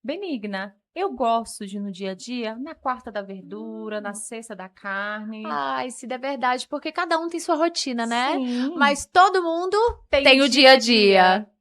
benigna. Eu gosto de, no dia a dia, na quarta da verdura, na Hum. sexta da carne. Ai, se der verdade, porque cada um tem sua rotina, né? Sim, Mas todo mundo tem o tem o dia dia a a dia. dia.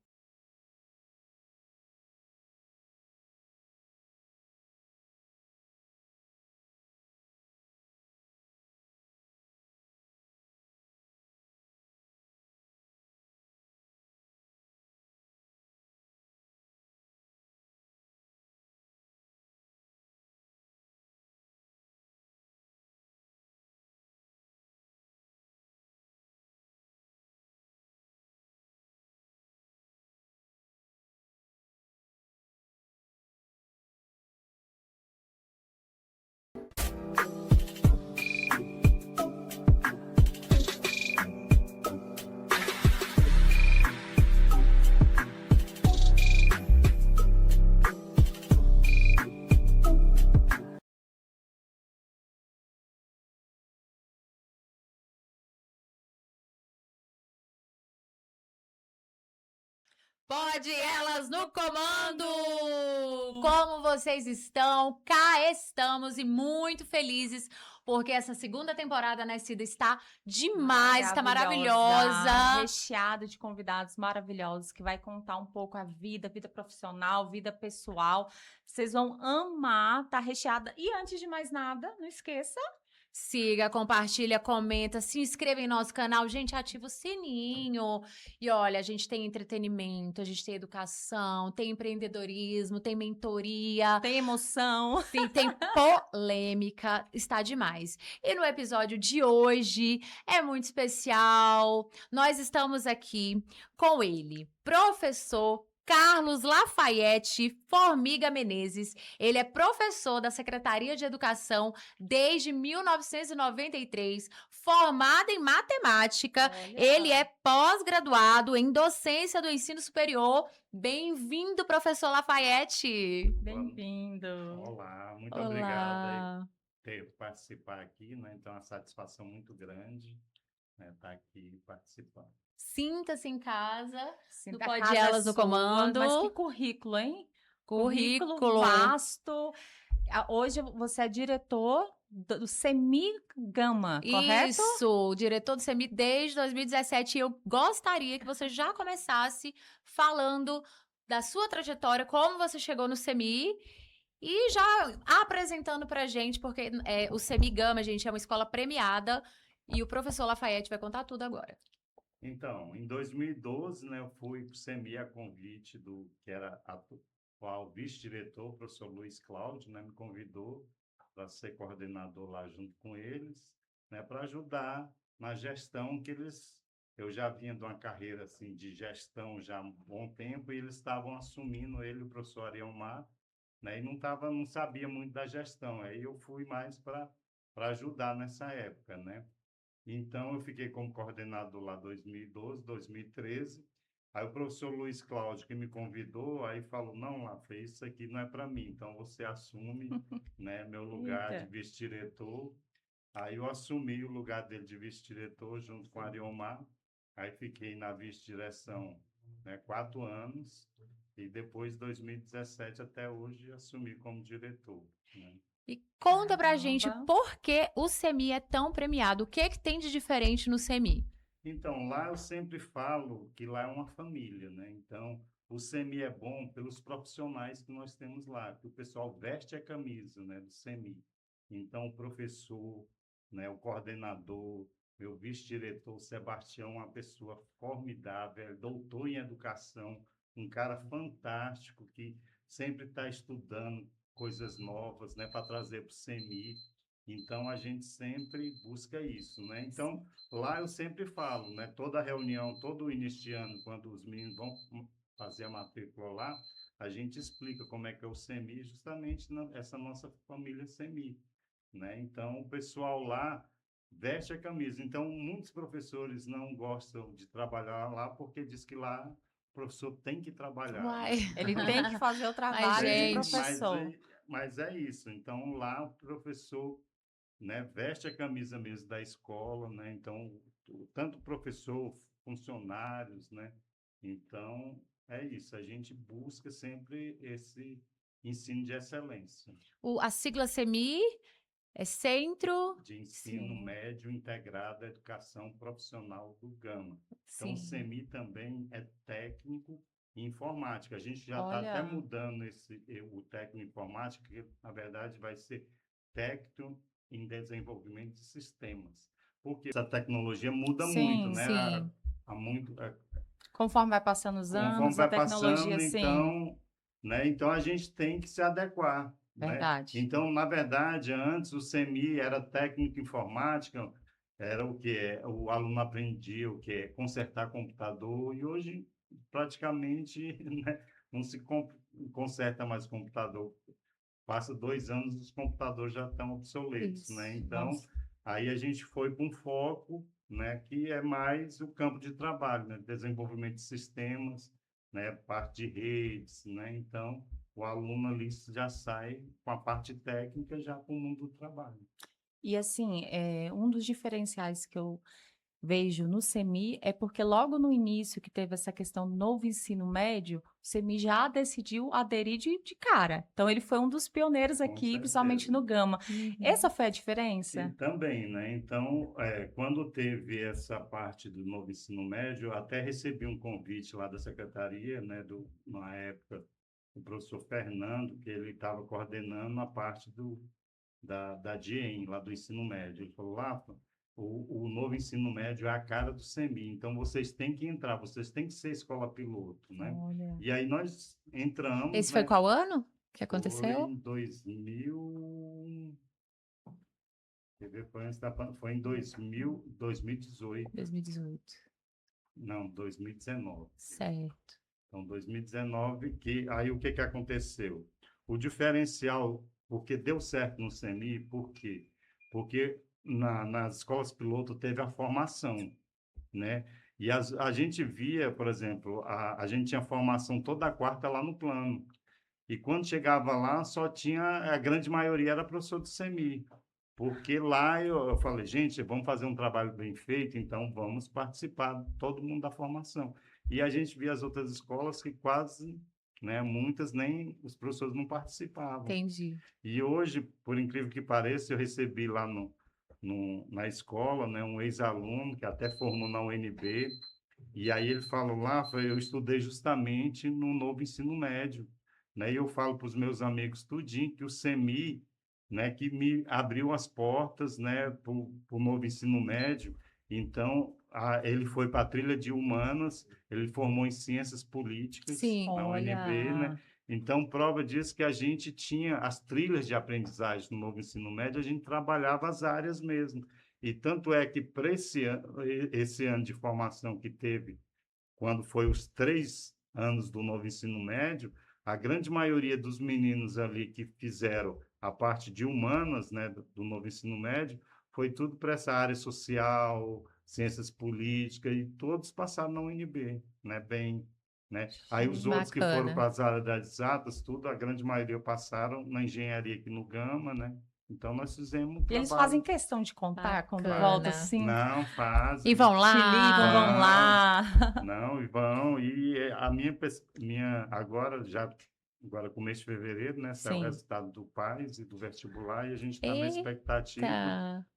Pode elas no comando! Como vocês estão? Cá estamos e muito felizes porque essa segunda temporada Nascida está demais, está maravilhosa. Recheada de convidados maravilhosos que vai contar um pouco vida profissional, vida pessoal. Vocês vão amar, tá recheada. E antes de mais nada, não esqueça. Siga, compartilha, comenta, se inscreva em nosso canal, gente, ativa o sininho. E olha, a gente tem entretenimento, a gente tem educação, tem empreendedorismo, tem mentoria. Tem emoção. Sim, tem polêmica, está demais. E no episódio de hoje é muito especial. Nós estamos aqui com ele, professor Carlos Lafayette Formiga Menezes. Ele é professor da Secretaria de Educação desde 1993, formado em matemática. Ele é pós-graduado em docência do ensino superior. Bem-vindo, professor Lafayette. Bem-vindo. Olá, muito obrigado aí Olá. por participar aqui, né? Então, é uma satisfação muito grande, né, estar aqui participando. Sinta-se em casa, Sim, no a Pode casa é Elas no sua, Comando. mas que currículo, hein? Currículo Currículo. vasto. Hoje você é diretor do Semi Gama, correto? Isso, diretor do CEMI desde 2017. E eu gostaria que você já começasse falando da sua trajetória, como você chegou no CEMI e já apresentando pra gente, porque o CEMI Gama, gente, é uma escola premiada e o professor Lafayette vai contar tudo agora. Então, em 2012, né, eu fui para o CEMI a convite do que era atual vice-diretor, o professor Luiz Cláudio, né, me convidou para ser coordenador lá junto com eles, né, para ajudar na gestão que eles. Eu já vinha de uma carreira assim de gestão já há um bom tempo e eles estavam assumindo ele, o professor Arielmar, né, e não sabia muito da gestão. Aí eu fui mais para ajudar nessa época, né? Então, eu fiquei como coordenador lá 2012, 2013. Aí o professor Luiz Cláudio, que me convidou, aí falou, não, Lafê, isso aqui não é para mim, então você assume, né, meu lugar de Eita. vice-diretor. Aí eu assumi o lugar dele de vice-diretor junto com a Ariomar. Aí fiquei na vice-direção, né, 4 anos. E depois, de 2017 até hoje, assumi como diretor, né? E conta pra gente Caramba. por que o CEMI é tão premiado. O que que tem de diferente no CEMI? Então, lá eu sempre falo que lá é uma família, né? Então, o CEMI é bom pelos profissionais que nós temos lá, que o pessoal veste a camisa, né, do CEMI. Então, o professor, né, o coordenador, meu vice-diretor, Sebastião, uma pessoa formidável, é doutor em educação, um cara fantástico que sempre está estudando coisas novas, né, para trazer para o CEMI. Então, a gente sempre busca isso, né? Então, lá eu sempre falo, né? Toda reunião, todo início de ano, quando os meninos vão fazer a matrícula lá, a gente explica como é que é o CEMI, justamente essa nossa família CEMI, né? Então, o pessoal lá veste a camisa. Então, muitos professores não gostam de trabalhar lá porque diz que lá o professor tem que trabalhar, Uai. né? Ele tem que fazer o Mas, trabalho de Tem, gente, professor. mas é isso. Então, lá o professor, né, veste a camisa mesmo da escola, né? Então, tanto professor, funcionários, né? Então, é isso. A gente busca sempre esse ensino de excelência, A sigla CEMI é Centro... de ensino Sim. médio integrado à educação profissional do Gama. Então, o Sim. CEMI também é técnico em informática. A gente já está até Olha. mudando o técnico em informática, que na verdade vai ser técnico em desenvolvimento de sistemas. Porque essa tecnologia muda muito, Sim, né? sim. Conforme vai passando os Conforme anos, a vai tecnologia, passando, sim. então, né? Então a gente tem que se adequar, né? Verdade. Então, na verdade, antes o CEMI era técnico em informática, era o que é, o aluno aprendia o que é consertar computador, e hoje praticamente, né, não se conserta mais computador. Passa 2 anos, os computadores já estão obsoletos, né? Isso. Então, Nossa. aí a gente foi para um foco, né, que é mais o campo de trabalho, né? Desenvolvimento de sistemas, né? Parte de redes, né? Então, o aluno ali já sai com a parte técnica já para o mundo do trabalho. E assim, um dos diferenciais que eu vejo no CEMI é porque logo no início que teve essa questão do novo ensino médio, o CEMI já decidiu aderir de cara. Então ele foi um dos pioneiros Com aqui, principalmente certeza. no Gama. Uhum. Essa foi a E diferença? também, né? Então, quando teve essa parte do novo ensino médio, eu até recebi um convite lá da secretaria, né? Na época, o professor Fernando, que ele estava coordenando a parte da DIEM, lá do ensino médio. Ele falou, Lafa, o novo ensino médio é a cara do CEMI, então vocês têm que entrar, vocês têm que ser escola piloto, né? Olha. E aí nós entramos, Esse foi né? qual ano que Foi aconteceu? em 2000, quer ver, foi em 2018, 2018. não, 2019. Certo. Então, 2019, aí o que que aconteceu? O diferencial, porque deu certo no CEMI, por quê? Porque nas escolas piloto teve a formação, né? E a gente via, por exemplo, a gente tinha formação toda quarta lá no plano. E quando chegava lá, só tinha, a grande maioria era professor do CEMI. Porque lá eu falei, gente, vamos fazer um trabalho bem feito, então vamos participar, todo mundo da formação. E a gente via as outras escolas que quase, né, muitas nem os professores não participavam. Entendi. E hoje, por incrível que pareça, eu recebi lá na escola, né, um ex-aluno que até formou na UNB, e aí ele falou lá, eu estudei justamente no novo ensino médio, né? E eu falo para os meus amigos tudinho que o CEMI, né, que me abriu as portas, né, para o novo ensino médio. Então, ele foi para a trilha de humanas, ele formou em ciências políticas Sim. na UNB, né? Olha. Então, prova disso que a gente tinha as trilhas de aprendizagem no novo ensino médio, a gente trabalhava as áreas mesmo. E tanto é que para esse ano de formação que teve, quando foi os 3 anos do novo ensino médio, a grande maioria dos meninos ali que fizeram a parte de humanas, né, do novo ensino médio, foi tudo para essa área social, ciências políticas, e todos passaram na UNB, né, bem, né? Aí os outros que foram Bacana. para as áreas das exatas, tudo, a grande maioria passaram na engenharia aqui no Gama, né? Então nós fizemos um E eles fazem trabalho. questão de contar quando volta Bacana. assim, Não, E fazem, vão te ligam, vão lá. vão. lá. Não, e a minha agora, agora começo de fevereiro, né, saiu o Sim. resultado do PAS e do vestibular, e a gente está na expectativa, Eita.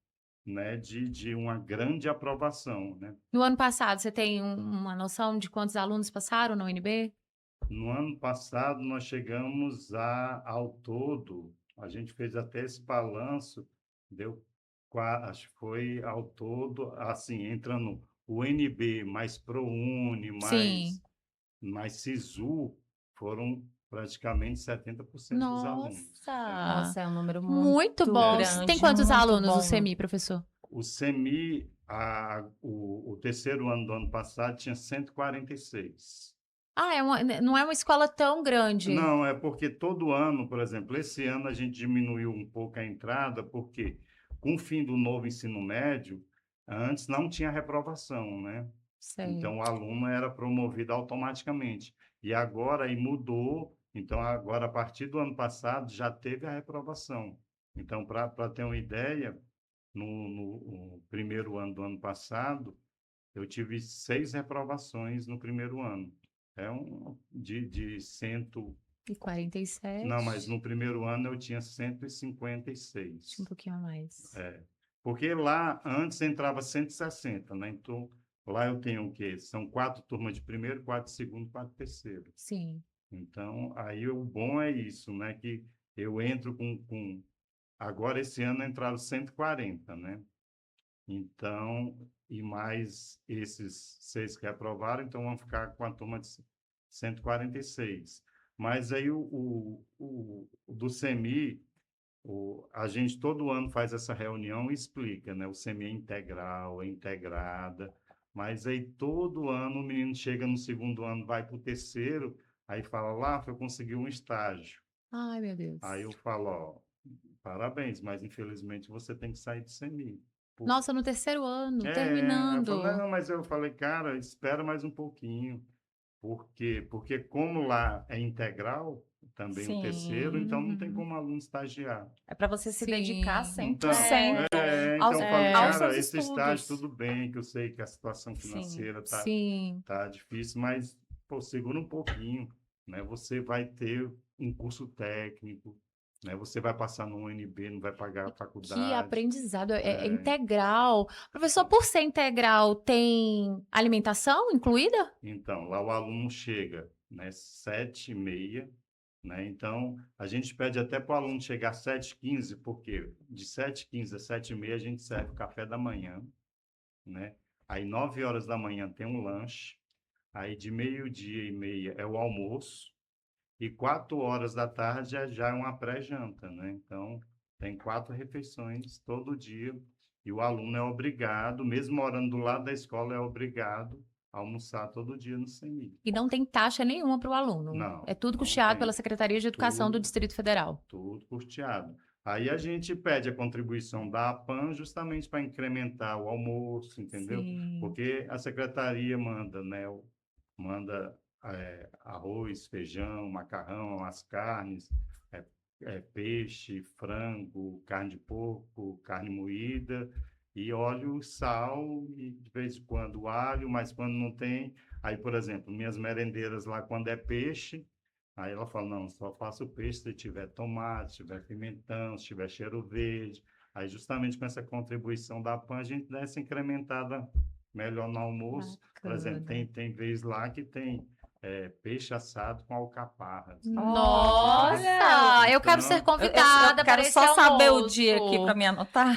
né, de uma grande aprovação, né? No ano passado, você tem uma noção de quantos alunos passaram na UNB? No ano passado, nós chegamos ao todo, a gente fez até esse balanço, deu, acho que foi ao todo, assim, entrando o NB, mais ProUni, Sim. mais SISU, foram praticamente 70% dos alunos. Nossa. Nossa, é um número Muito muito bom. É, Tem grande, quantos muito alunos o bom. CEMI, professor? o CEMI, o terceiro ano do ano passado, tinha 146. Ah, não é uma escola tão grande. Não, é porque todo ano, por exemplo, esse ano a gente diminuiu um pouco a entrada, porque com o fim do novo ensino médio, antes não tinha reprovação, né? Então, o Certo. aluno era promovido automaticamente. E agora aí mudou. Então, agora, a partir do ano passado, já teve a reprovação. Então, para ter uma ideia, no primeiro ano do ano passado, eu tive 6 reprovações no primeiro ano. De 100, E 47. Não, mas no primeiro ano eu tinha 156. Tinha um pouquinho a mais. É. Porque lá antes entrava 160, né? Então lá eu tenho o quê? São 4 turmas de primeiro, 4 de segundo, 4 de terceiro. Sim. Então, aí o bom é isso, né? Que eu entro com... Agora, esse ano, entraram 140, né? Então, e mais esses 6 que aprovaram, então vão ficar com a turma de 146. Mas aí o do CEMI, a gente todo ano faz essa reunião e explica, né? O CEMI é integral, é integrada, mas aí todo ano o menino chega no segundo ano, vai para o terceiro, aí fala, lá, eu consegui um estágio. Ai, meu Deus. Aí eu falo, ó, parabéns, mas infelizmente você tem que sair do CEMI. Nossa, no terceiro ano, Eu terminando. falei, não, mas eu falei, cara, espera mais um pouquinho. Por quê? Porque como lá é integral, também o terceiro, então não tem Uhum. como aluno estagiar. É para você se dedicar Sim. 100% aos, Então eu falei, aos cara, seus esse estágio estudos. tudo bem, que eu sei que a situação Sim. financeira Sim. tá difícil, mas, pô, segura um pouquinho, né? Você vai ter um curso técnico, né? Você vai passar no UNB, não vai pagar a Que faculdade. aprendizado, é integral. Professor, por ser integral, tem alimentação incluída? Então, lá o aluno chega, né, 7h30, né? Então, a gente pede até para o aluno chegar às 7h15, porque de 7h15 às 7h30 a gente serve o café da manhã, né? Aí, 9 horas da manhã tem um lanche, aí de 12h30 é o almoço, e 4 horas da tarde já é uma pré-janta, né? Então, tem 4 refeições todo dia, e o aluno é obrigado, mesmo morando do lado da escola, é obrigado a almoçar todo dia no CEMI. E não tem taxa nenhuma para o aluno. Não, É tudo não custeado pela tem. Secretaria de Educação do Tudo, Distrito Federal. tudo custeado. Aí a gente pede a contribuição da APAN justamente para incrementar o almoço, entendeu? Sim. Porque a secretaria manda, né? Manda arroz, feijão, macarrão, as carnes, é, peixe, frango, carne de porco, carne moída, e óleo, sal, e de vez em quando alho, mas quando não tem, aí, por exemplo, minhas merendeiras lá, quando é peixe, aí ela fala, não, só faço peixe se tiver tomate, se tiver pimentão, se tiver cheiro verde. Aí, justamente com essa contribuição da PAN, a gente dá essa incrementada melhor no almoço. Por exemplo, Bacana. tem vez lá que tem peixe assado com alcaparras, né? Nossa, eu quero ser Então, convidada Eu para quero esse só saber o almoço. dia aqui para me anotar.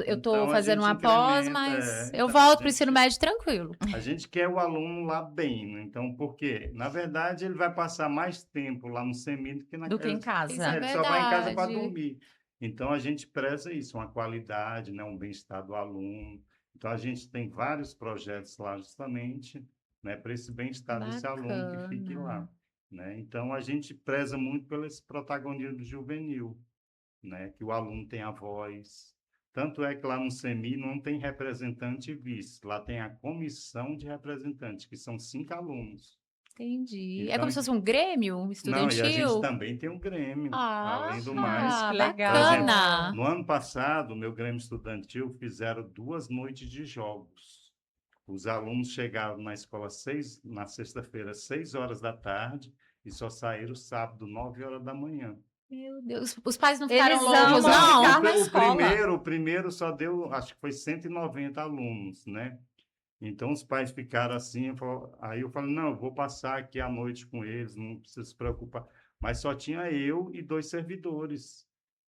Eu tô então a fazendo gente uma pós, incrementa, mas eu então a volto para o ensino gente, médio tranquilo. a gente quer o aluno lá bem, né? Então, por quê? Na verdade, ele vai passar mais tempo lá no CEMI do que na Do que em Isso é casa. ele só vai em casa para verdade. dormir. Então, a gente preza isso, uma qualidade, né? Um bem-estar do aluno. Então, a gente tem vários projetos lá justamente, né? Para esse bem-estar desse aluno que fique lá, Bacana. né? Então, a gente preza muito pelo esse protagonismo juvenil, né? Que o aluno tem a voz. Tanto é que lá no CEMI não tem representante e vice, lá tem a comissão de representantes, que são 5 alunos. Entendi. É Então, como se fosse um grêmio não, e a gente estudantil? também tem um Grêmio, além do mais. Ah, Que Por exemplo, bacana. legal. no ano passado, o meu Grêmio Estudantil fizeram 2 noites de jogos. Os alunos chegaram na escola na sexta-feira, 6 horas da tarde, e só saíram sábado, 9 horas da manhã. Meu Deus, os pais não Eles ficaram loucos, amam não? ficar na escola. O primeiro só deu, acho que foi 190 alunos, né? Então os pais ficaram assim, aí eu falei, não, eu vou passar aqui a noite com eles, não precisa se preocupar. Mas só tinha eu e 2 servidores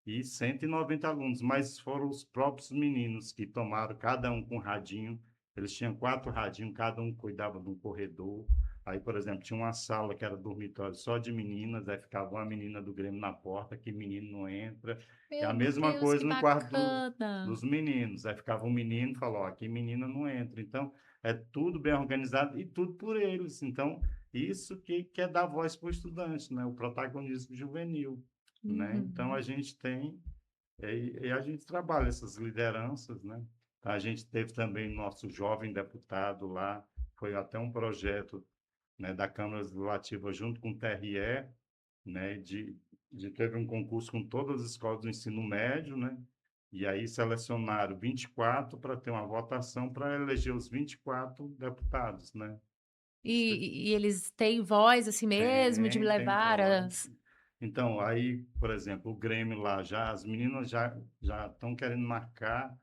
e 190 alunos, mas foram os próprios meninos que tomaram, cada um com radinho. Eles tinham 4 radinhos, cada um cuidava de um corredor. Aí, por exemplo, tinha uma sala que era dormitório só de meninas, aí ficava uma menina do Grêmio na porta, que menino não entra. E a Meu mesma Deus, coisa que no quarto bacana. dos meninos. Aí ficava um menino e falou, ó, aqui menina não entra. Então, é tudo bem organizado e tudo por eles. Então, isso que é dar voz para o estudante, né? O protagonismo juvenil, né? Então, Uhum. a gente tem, e a gente trabalha essas lideranças, né? A gente teve também nosso jovem deputado lá, foi até um projeto, né, da Câmara Legislativa junto com o TRE, né, teve um concurso com todas as escolas do ensino médio, né? E aí selecionaram 24 para ter uma votação para eleger os 24 deputados, né? E eles têm voz assim mesmo, de Tem levar voz. as... Então, aí, por exemplo, o Grêmio lá já, as meninas já estão querendo marcar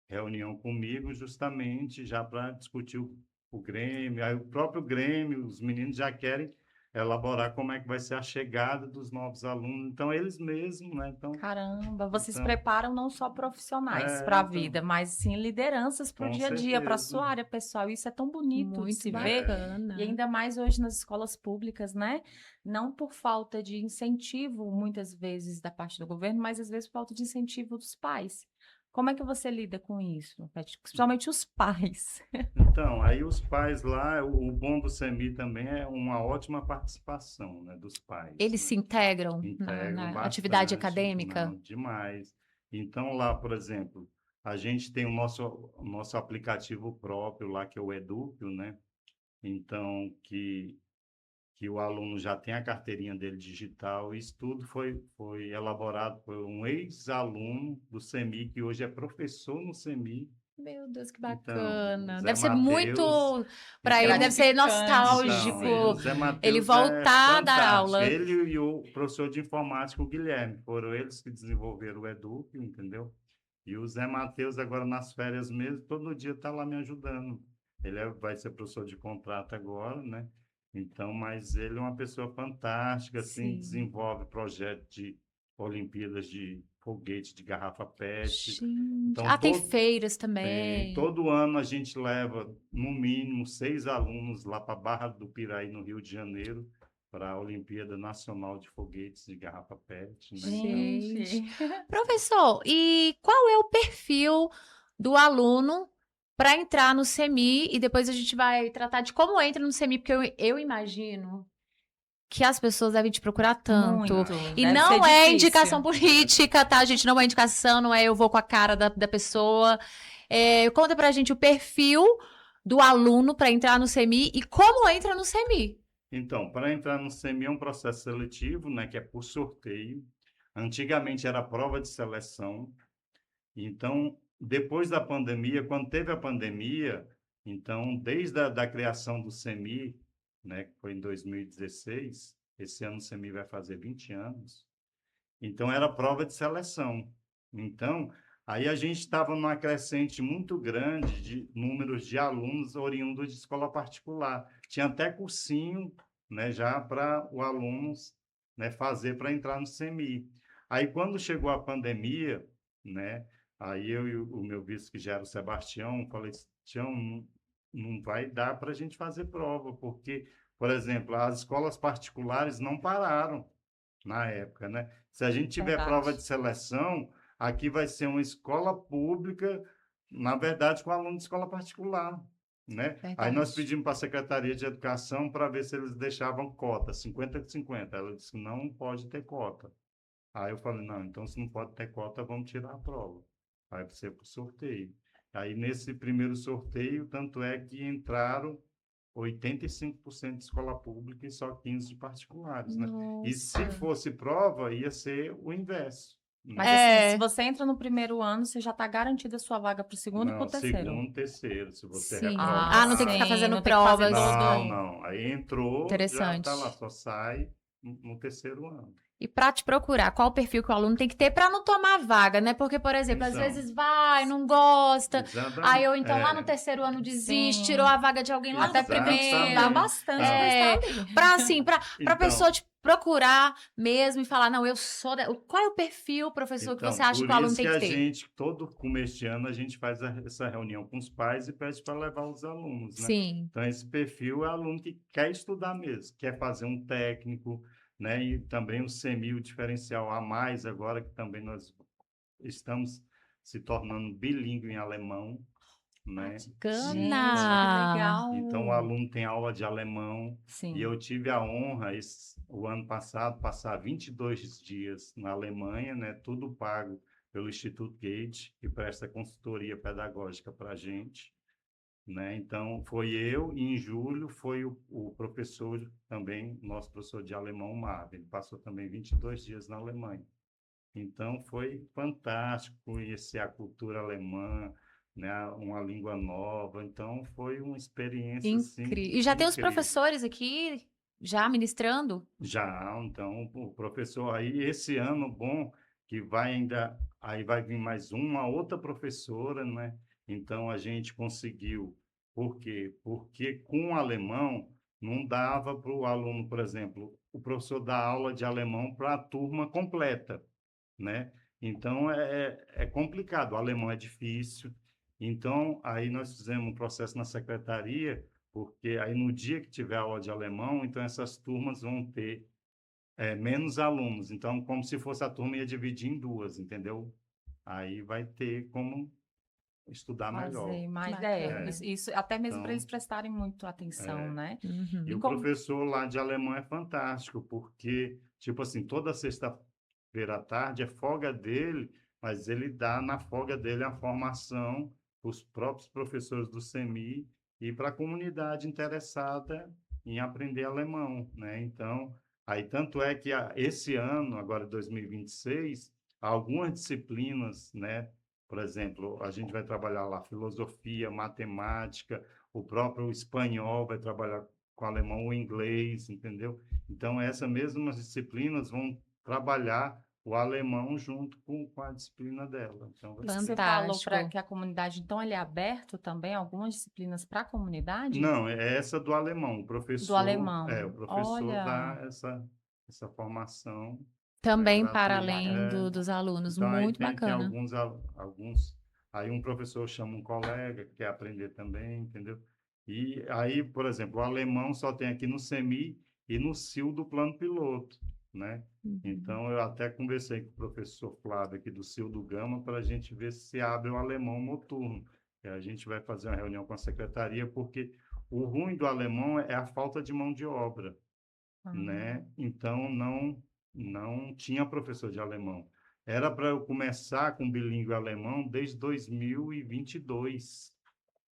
reunião comigo justamente já para discutir o Grêmio. Aí o próprio Grêmio, os meninos já querem elaborar como é que vai ser a chegada dos novos alunos. Então, eles mesmos, né? Caramba, vocês Então, preparam não só profissionais para a vida, então, mas sim lideranças para o com dia a dia, para a certeza. sua área pessoal. Isso é tão bonito de Muito se ver. É, E bacana. ainda mais hoje nas escolas públicas, né? Não por falta de incentivo, muitas vezes, da parte do governo, mas às vezes por falta de incentivo dos pais. Como é que você lida com isso, Beth? Principalmente os pais. então, aí os pais lá, o bom do CEMI também é uma ótima participação, né, dos pais, Eles né? se integram Integram na atividade bastante, acadêmica? não, demais. Então, lá, por exemplo, a gente tem o nosso aplicativo próprio lá, que é o Edúpio, né? Então, que o aluno já tem a carteirinha dele digital. Isso tudo foi elaborado por um ex-aluno do CEMI, que hoje é professor no CEMI. Meu Deus, que Então, o bacana. Zé Deve ser muito, Matheus. para ele deve Então, ser Gratificante nostálgico então, o Zé ele Matheus é voltar a dar fantástico. aula. Ele e o professor de informática, o Guilherme, foram eles que desenvolveram o Educ, entendeu? E o Zé Matheus, agora nas férias mesmo, todo dia está lá me ajudando. Ele vai ser professor de contrato agora, né? Então, mas ele é uma pessoa fantástica, assim, Sim. desenvolve projeto de Olimpíadas de foguete de garrafa PET. Gente. Então, Ah, tem feiras tem, também. todo ano a gente leva, no mínimo, 6 alunos lá para Barra do Piraí, no Rio de Janeiro, para a Olimpíada Nacional de Foguetes de Garrafa PET, né? Então, Gente. Gente. Professor, e qual é o perfil do aluno para entrar no CEMI? E depois a gente vai tratar de como entra no CEMI, porque eu imagino que as pessoas devem te procurar tanto. Muito. E Deve ser não é indicação difícil. política, tá, gente? Não é indicação, não é eu vou com a cara da pessoa. Conta pra gente o perfil do aluno para entrar no CEMI e como entra no CEMI. então, para entrar no CEMI é um processo seletivo, né, que é por sorteio. Antigamente era prova de seleção. Então, depois da pandemia, quando teve a pandemia, então, desde a da criação do CEMI, né, que foi em 2016, esse ano o CEMI vai fazer 20 anos, então era prova de seleção. Então, aí a gente estava numa crescente muito grande de números de alunos oriundos de escola particular. Tinha até cursinho, né, já para o alunos, né, fazer para entrar no CEMI. Aí, quando chegou a pandemia, né, aí eu e o meu vice, que já era o Sebastião, falei, Sebastião, não vai dar para a gente fazer prova, porque, por exemplo, as escolas particulares não pararam na época, né? Se a gente tiver prova Verdade. de seleção, aqui vai ser uma escola pública, na verdade, com aluno de escola particular, né? Aí nós Verdade. pedimos para a Secretaria de Educação para ver se eles deixavam cota, 50-50. Ela disse que não pode ter cota. Aí eu falei, não, então se não pode ter cota, vamos tirar a prova. Aí vai ser por sorteio. Aí nesse primeiro sorteio, tanto é que entraram 85% de escola pública e só 15% de particulares, né? E se Nossa. fosse prova, ia ser o inverso, Mas né? assim, se É, você entra no primeiro ano, você já está garantida a sua vaga para o segundo e para Não, o terceiro. segundo, terceiro, se você sim. Ah, não tem que ficar reprovar. Sim, fazendo não tem que fazer provas. Não, todo. não. Aí entrou, já está lá, Interessante. só sai no terceiro ano. E para te procurar, qual o perfil que o aluno tem que ter para não tomar vaga, né? Porque, por exemplo, às Então, vezes vai, não gosta, aí exatamente. ou então lá no terceiro ano desiste, tirou Sim. a vaga de alguém lá Até do porque tem que estudar primeiro. Exatamente. bastante para Não. estar É, ali. para assim, para pessoa Então, te procurar mesmo e falar, não, eu sou qual é o perfil, professor, que você Então, acha por que o aluno isso tem que que a ter? gente, todo começo de ano, a gente faz essa reunião com os pais e pede para levar os alunos, né? Sim, Então, esse perfil é aluno que quer estudar mesmo, quer fazer um técnico, né? E também o CEMI, o diferencial a mais agora, que também nós estamos se tornando bilíngue em alemão, né? Gente, que Então, bacana. legal. então, o aluno tem aula de alemão e Sim. eu tive a honra, o ano passado, passar 22 dias na Alemanha, né? Tudo pago pelo Instituto Goethe, que presta consultoria pedagógica para a gente, né? Então, foi eu e em julho foi o professor também, nosso professor de alemão, Marvin. Ele passou também 22 dias na Alemanha. Então, foi fantástico conhecer a cultura alemã, né, uma língua nova. Então, foi uma experiência, assim, Incrível. E já tem os incrível. professores aqui já ministrando? Já, então, o professor aí, esse ano, bom, que vai ainda, aí vai vir mais uma outra professora, né? Então, a gente conseguiu, por quê? Porque com o alemão, não dava para o aluno, por exemplo, o professor dar aula de alemão para a turma completa, né? Então, é complicado, o alemão é difícil. Então, aí nós fizemos um processo na secretaria, porque aí no dia que tiver aula de alemão, então essas turmas vão ter menos alunos. Então, como se fosse a turma ia dividir em duas, entendeu? Aí vai ter como estudar melhor. Fazer mais, Bacana. isso até mesmo para eles Então, prestarem muito atenção, né? e E o como, professor lá de alemão é fantástico, porque, tipo assim, toda sexta-feira à tarde é folga dele, mas ele dá na folga dele a formação para os próprios professores do CEMI e para a comunidade interessada em aprender alemão, né? Então, aí tanto é que esse ano, agora 2026, algumas disciplinas, né? Por exemplo, a gente vai trabalhar lá filosofia, matemática, o próprio espanhol vai trabalhar com o alemão, o inglês, entendeu? Então, essas mesmas disciplinas vão trabalhar o alemão junto com a disciplina dela. Então, vai isso que ser... você falou para Fantástico. que a comunidade, então, ele é aberto também, algumas disciplinas para a comunidade? Não, é essa do alemão. Do O alemão. professor Olha, dá essa formação, né, Também para gratuita. além dos alunos. Então, aí Muito tem bacana. alguns, aí um professor chama um colega que quer aprender também, entendeu? E aí, por exemplo, o alemão só tem aqui no CEMI e no CIL do plano piloto, né? Uhum. Então, eu até conversei com o professor Flávio aqui do CIL do Gama para a gente ver se abre o alemão noturno. E a gente vai fazer uma reunião com a secretaria, porque o ruim do alemão é a falta de mão de obra, ah, né? Então, não tinha professor de alemão. Era para eu começar com bilíngue alemão desde 2022.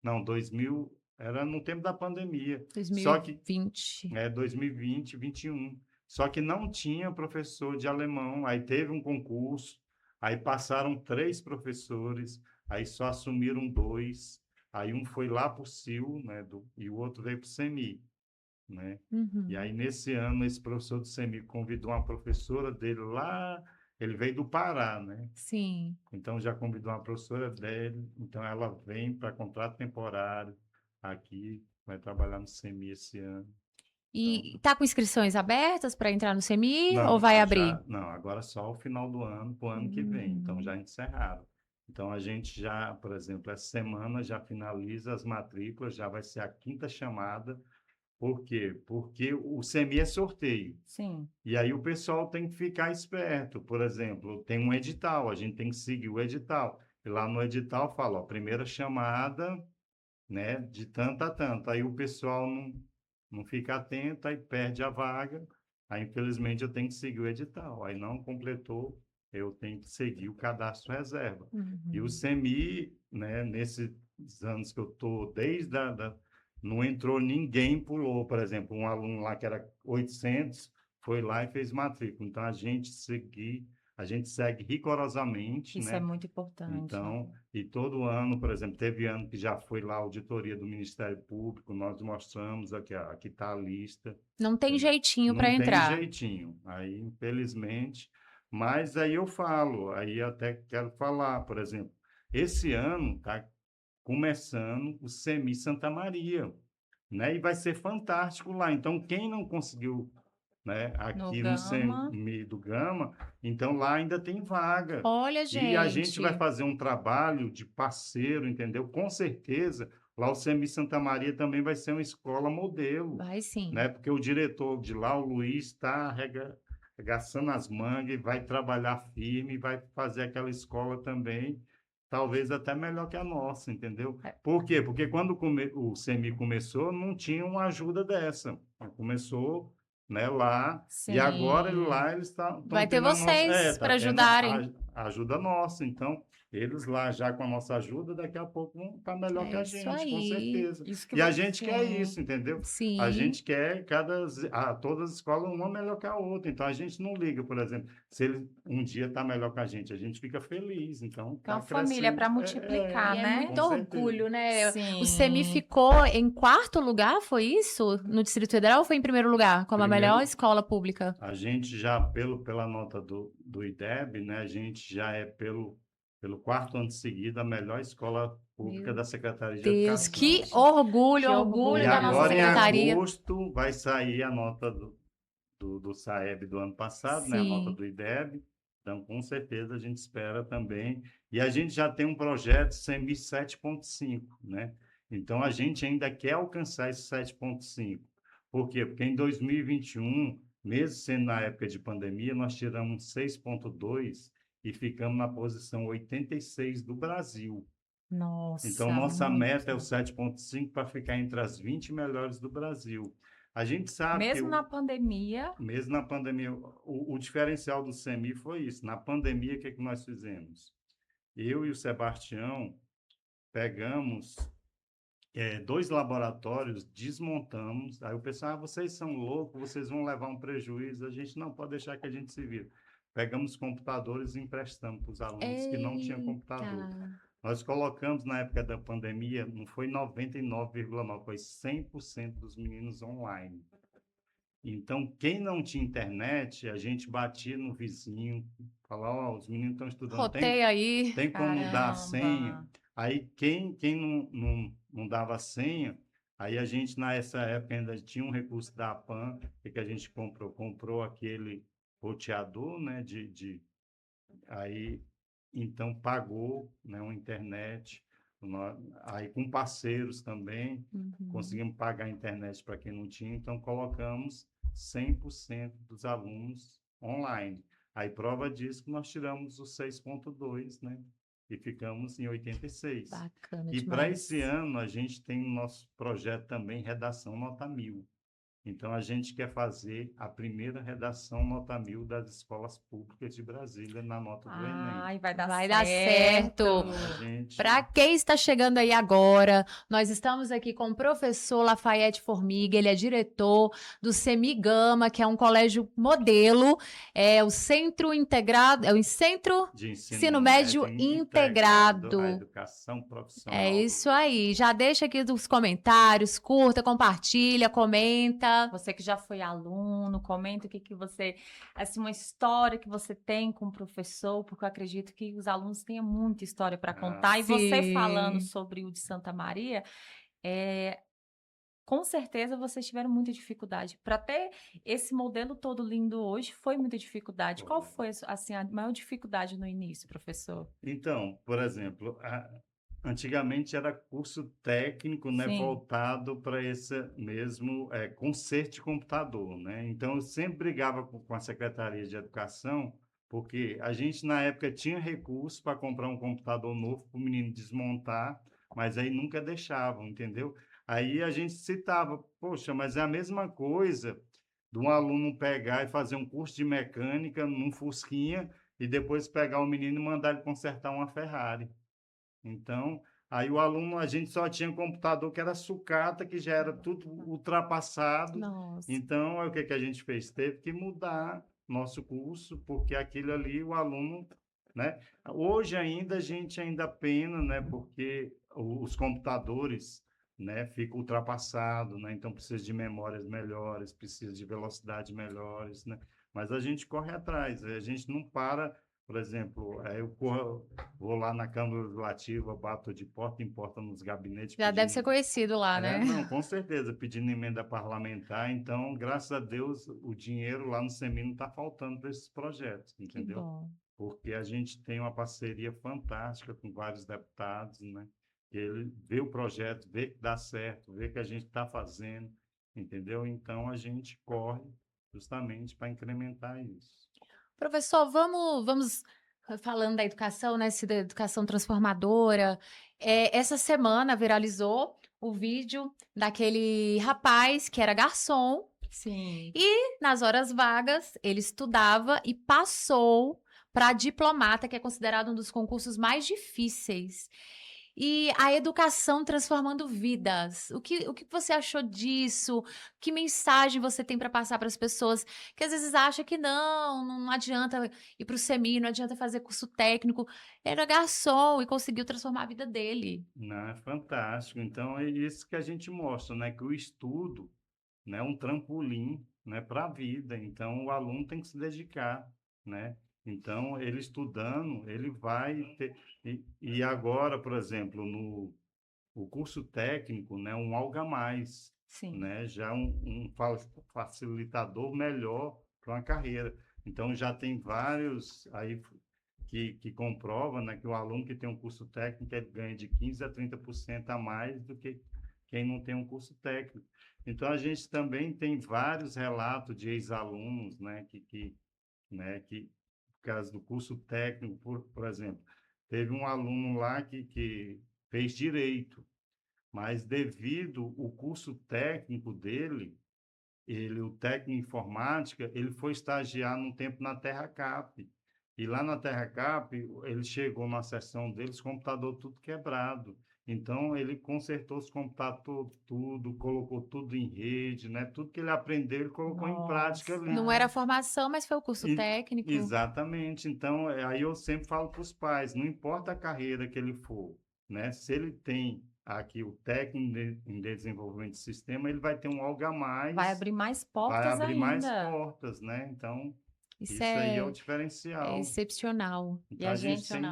Não, 2000, era no tempo da pandemia. Só que 2020. 2020, 21. Só que não tinha professor de alemão. Aí teve um concurso, aí passaram 3 professores, aí só assumiram 2. Aí um foi lá para o CIL, né, e o outro veio para o CEMI, né? E Uhum. aí, nesse ano, esse professor do CEMI convidou uma professora dele lá, ele veio do Pará, né? Sim. Então, já convidou uma professora dele, então ela vem para contrato temporário aqui, vai trabalhar no CEMI esse ano. Então, E tá com inscrições abertas para entrar no CMI ou não, vai abrir? não, agora só o final do ano, para o ano que vem, então Uhum. já encerraram. Então, a gente já, por exemplo, essa semana já finaliza as matrículas, já vai ser a 5ª chamada. Por quê? Porque o CEMI é sorteio. sim. E aí o pessoal tem que ficar esperto. Por exemplo, tem um edital, a gente tem que seguir o edital. E lá no edital fala, ó, primeira chamada, né, de tanto a tanto. Aí o pessoal não fica atento, aí perde a vaga. Aí, infelizmente, eu tenho que seguir o edital. Aí não completou, eu tenho que seguir o cadastro reserva. E o Uhum. CEMI, né, nesses anos que eu estou, desde não entrou ninguém, pulou. Por exemplo, um aluno lá que era 800, foi lá e fez matrícula. Então, a gente segue rigorosamente, Isso é né? muito importante. Então, e todo ano, por exemplo, teve ano que já foi lá a auditoria do Ministério Público, nós mostramos aqui está a lista, Não tem jeitinho para não tem entrar. jeitinho, aí infelizmente, mas aí eu falo, aí até quero falar, por exemplo, esse ano está começando o CEMI Santa Maria, né? E vai ser fantástico lá. Então, quem não conseguiu, né, No aqui no Gama, CEMI do Gama, então lá ainda tem vaga. Olha, E a gente vai gente. fazer um trabalho de parceiro, entendeu? Com certeza, lá o CEMI Santa Maria também vai ser uma escola modelo, Vai sim. né? Porque o diretor de lá, o Luiz, está arregaçando as mangas e vai trabalhar firme, e vai fazer aquela escola também, talvez até melhor que a nossa, entendeu? É, Por quê? Porque quando o CEMI começou, não tinha uma ajuda dessa. Começou, né, lá, e agora sim. lá eles estão vai ter tendo a nossa... vocês para ajudarem. ajuda nossa. Então, eles lá já com a nossa ajuda, daqui a pouco vão estar melhor que a Isso gente, com aí. certeza. Isso que E a você... gente quer Sim. isso, entendeu? A Sim. gente quer todas as escolas uma melhor que a outra. Então, a gente não liga, por exemplo, se ele um dia está melhor que a gente fica feliz. Então, É está uma família para crescendo. multiplicar, E é né? muito com certeza. orgulho, né? O CEMI Sim. ficou em 4º lugar, foi isso? No Distrito Federal ou foi em 1º lugar? Como a melhor Primeiro, escola pública? a gente já, pela nota do IDEB, né, a gente já é pelo 4º ano seguido a melhor escola pública Meu da Secretaria de Deus, Educação. que Que orgulho E orgulho. da nossa agora, em secretaria. agosto, vai sair a nota do SAEB do ano passado, né, a nota Sim. do IDEB. Então, com certeza, a gente espera também. E a gente já tem um projeto CEMI 7.5, né? Então, a gente ainda quer alcançar esse 7.5. Por quê? Porque em 2021, mesmo sendo na época de pandemia, nós tiramos 6.2 e ficamos na posição 86 do Brasil. Então, Nossa, nossa meta é o muito. 7.5 para ficar entre as 20 melhores do Brasil. A gente sabe que, Mesmo na pandemia, mesmo na pandemia, o diferencial do CEMI foi isso. Na pandemia, o que, que nós fizemos? Eu e o Sebastião pegamos 2 laboratórios, desmontamos. Aí o pessoal, vocês são loucos, vocês vão levar um prejuízo. A gente não pode deixar que a gente se vira. Pegamos computadores e emprestamos para os alunos que não tinham computador. Eita. Nós colocamos na época da pandemia, não foi 99,9, foi 100% dos meninos online. Então, quem não tinha internet, a gente batia no vizinho, falava, ó, os meninos estão estudando, Roteia aí. tem como dar a senha? caramba. Aí, quem não dava a senha, aí a gente, nessa época, ainda tinha um recurso da APAN, que a gente comprou? Comprou aquele roteador, né, aí, então, pagou, né, uma internet, aí com parceiros também, Uhum. conseguimos pagar a internet para quem não tinha, então colocamos 100% dos alunos online. Aí, prova disso que nós tiramos o 6.2, né, e ficamos em 86. Bacana E para demais. esse ano, a gente tem no nosso projeto também Redação Nota 1000. Então, a gente quer fazer a primeira redação nota 1000 das escolas públicas de Brasília na nota do Enem. Ai, vai dar Vai dar certo. certo. A gente... Para quem está chegando aí agora, nós estamos aqui com o professor Lafayette Formiga, ele é diretor do CEMI Gama, que é um colégio modelo, é o Centro Integrado, é o Centro de Ensino Médio Integrado. A educação profissional. É isso aí. Já deixa aqui os comentários, curta, compartilha, comenta. Você que já foi aluno, comenta o que você, assim, uma história que você tem com o professor, porque eu acredito que os alunos têm muita história para contar. E você sim. falando sobre o de Santa Maria, com certeza vocês tiveram muita dificuldade. Para ter esse modelo todo lindo hoje, foi muita dificuldade. Qual foi, assim, a maior dificuldade no início, professor? Então, por exemplo, antigamente era curso técnico, né, Sim. voltado para esse mesmo conserto de computador, né? Então, eu sempre brigava com a Secretaria de Educação, porque a gente, na época, tinha recurso para comprar um computador novo para o menino desmontar, mas aí nunca deixavam, entendeu? Aí a gente citava, poxa, mas é a mesma coisa de um aluno pegar e fazer um curso de mecânica num Fusquinha e depois pegar o menino e mandar ele consertar uma Ferrari. Então, aí o aluno, a gente só tinha computador que era sucata, que já era tudo ultrapassado. Nossa. Então, o que a gente fez? Teve que mudar nosso curso, porque aquilo ali o aluno, né? Hoje ainda a gente ainda pena, né? Porque os computadores, né, ficam ultrapassados, né? Então precisa de memórias melhores, precisa de velocidade melhores, né? Mas a gente corre atrás, a gente não para. Por exemplo, eu vou lá na Câmara Legislativa, bato de porta em porta nos gabinetes. Já deve ser conhecido lá, né? Não, com certeza, pedindo emenda parlamentar. Então, graças a Deus, o dinheiro lá no CEMI não está faltando para esses projetos, Que entendeu? bom. Porque a gente tem uma parceria fantástica com vários deputados, né? Ele vê o projeto, vê que dá certo, vê que a gente está fazendo, entendeu? Então, a gente corre justamente para incrementar isso. Professor, vamos falando da educação, né? Da educação transformadora. Essa semana viralizou o vídeo daquele rapaz que era garçom Sim. e nas horas vagas ele estudava e passou para diplomata, que é considerado um dos concursos mais difíceis. E a educação transformando vidas. O que você achou disso? Que mensagem você tem para passar para as pessoas que às vezes acham que não adianta ir para o semi, não adianta fazer curso técnico. Ele era garçom e conseguiu transformar a vida dele. Não, é fantástico. Então, é isso que a gente mostra, né? Que o estudo, né, é um trampolim, né, para a vida. Então, o aluno tem que se dedicar, né? Então, ele estudando, ele vai ter... E agora, por exemplo, no o curso técnico, né, um algo a mais, Sim. né? Já um facilitador melhor para uma carreira. Então, já tem vários aí que comprovam, né, que o aluno que tem um curso técnico ele ganha de 15% a 30% a mais do que quem não tem um curso técnico. Então, a gente também tem vários relatos de ex-alunos, né, que, por causa do curso técnico, por exemplo, teve um aluno lá que fez direito, mas devido o curso técnico dele, o técnico em informática, ele foi estagiar num tempo na Terra Cap. E lá na Terra Cap, ele chegou na sessão deles, computador tudo quebrado. Então, ele consertou os computadores tudo, colocou tudo em rede, né? Tudo que ele aprendeu, ele colocou em prática ali. Não era formação, mas foi o curso E- técnico. Exatamente. Então, aí eu sempre falo para os pais, não importa a carreira que ele for, né? Se ele tem aqui o técnico em desenvolvimento de sistema, ele vai ter um algo a Vai mais, abrir mais vai portas abrir mais ainda. portas, né? Então, Isso isso aí é o é diferencial. excepcional. E Então, a a gente gente, sem...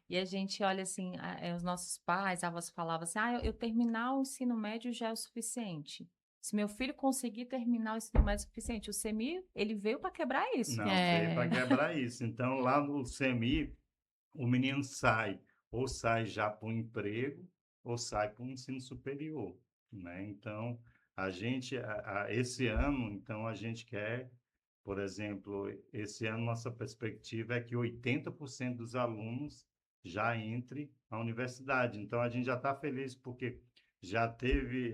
e a gente olha assim, os nossos pais, avós falavam assim, eu terminar o ensino médio já é o suficiente. Se meu filho conseguir terminar o ensino médio é o suficiente, o CEMI, ele veio para quebrar isso. Não, veio para É. quebrar isso. Então, lá no CMI, o menino sai, ou sai já para um emprego, ou sai para um ensino superior, né? Então, a gente, esse ano, então, a gente quer, por exemplo, esse ano nossa perspectiva é que 80% dos alunos já entre na universidade. Então, a gente já está feliz porque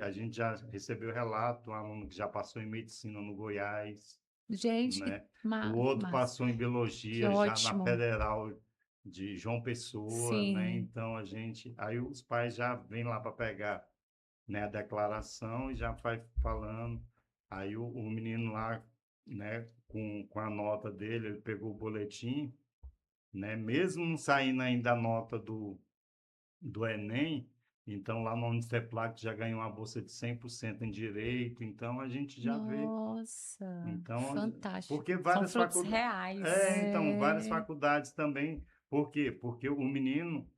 a gente já recebeu relato, um aluno que já passou em medicina no Goiás, Gente, que né? O outro massa. passou em Que biologia já na ótimo. Federal de João Pessoa, né? Sim. Então aí os pais já vêm lá para pegar, né, a declaração e já vai falando. Aí o menino lá, né, com a nota dele, ele pegou o boletim, né? Mesmo não saindo ainda a nota do Enem, então lá no Uniceplac já ganhou uma bolsa de 100% em direito, então a gente já vê. Nossa, Então, fantástico. porque São várias frutos faculdades. reais. Então, várias É. faculdades também. Por quê? Porque o menino,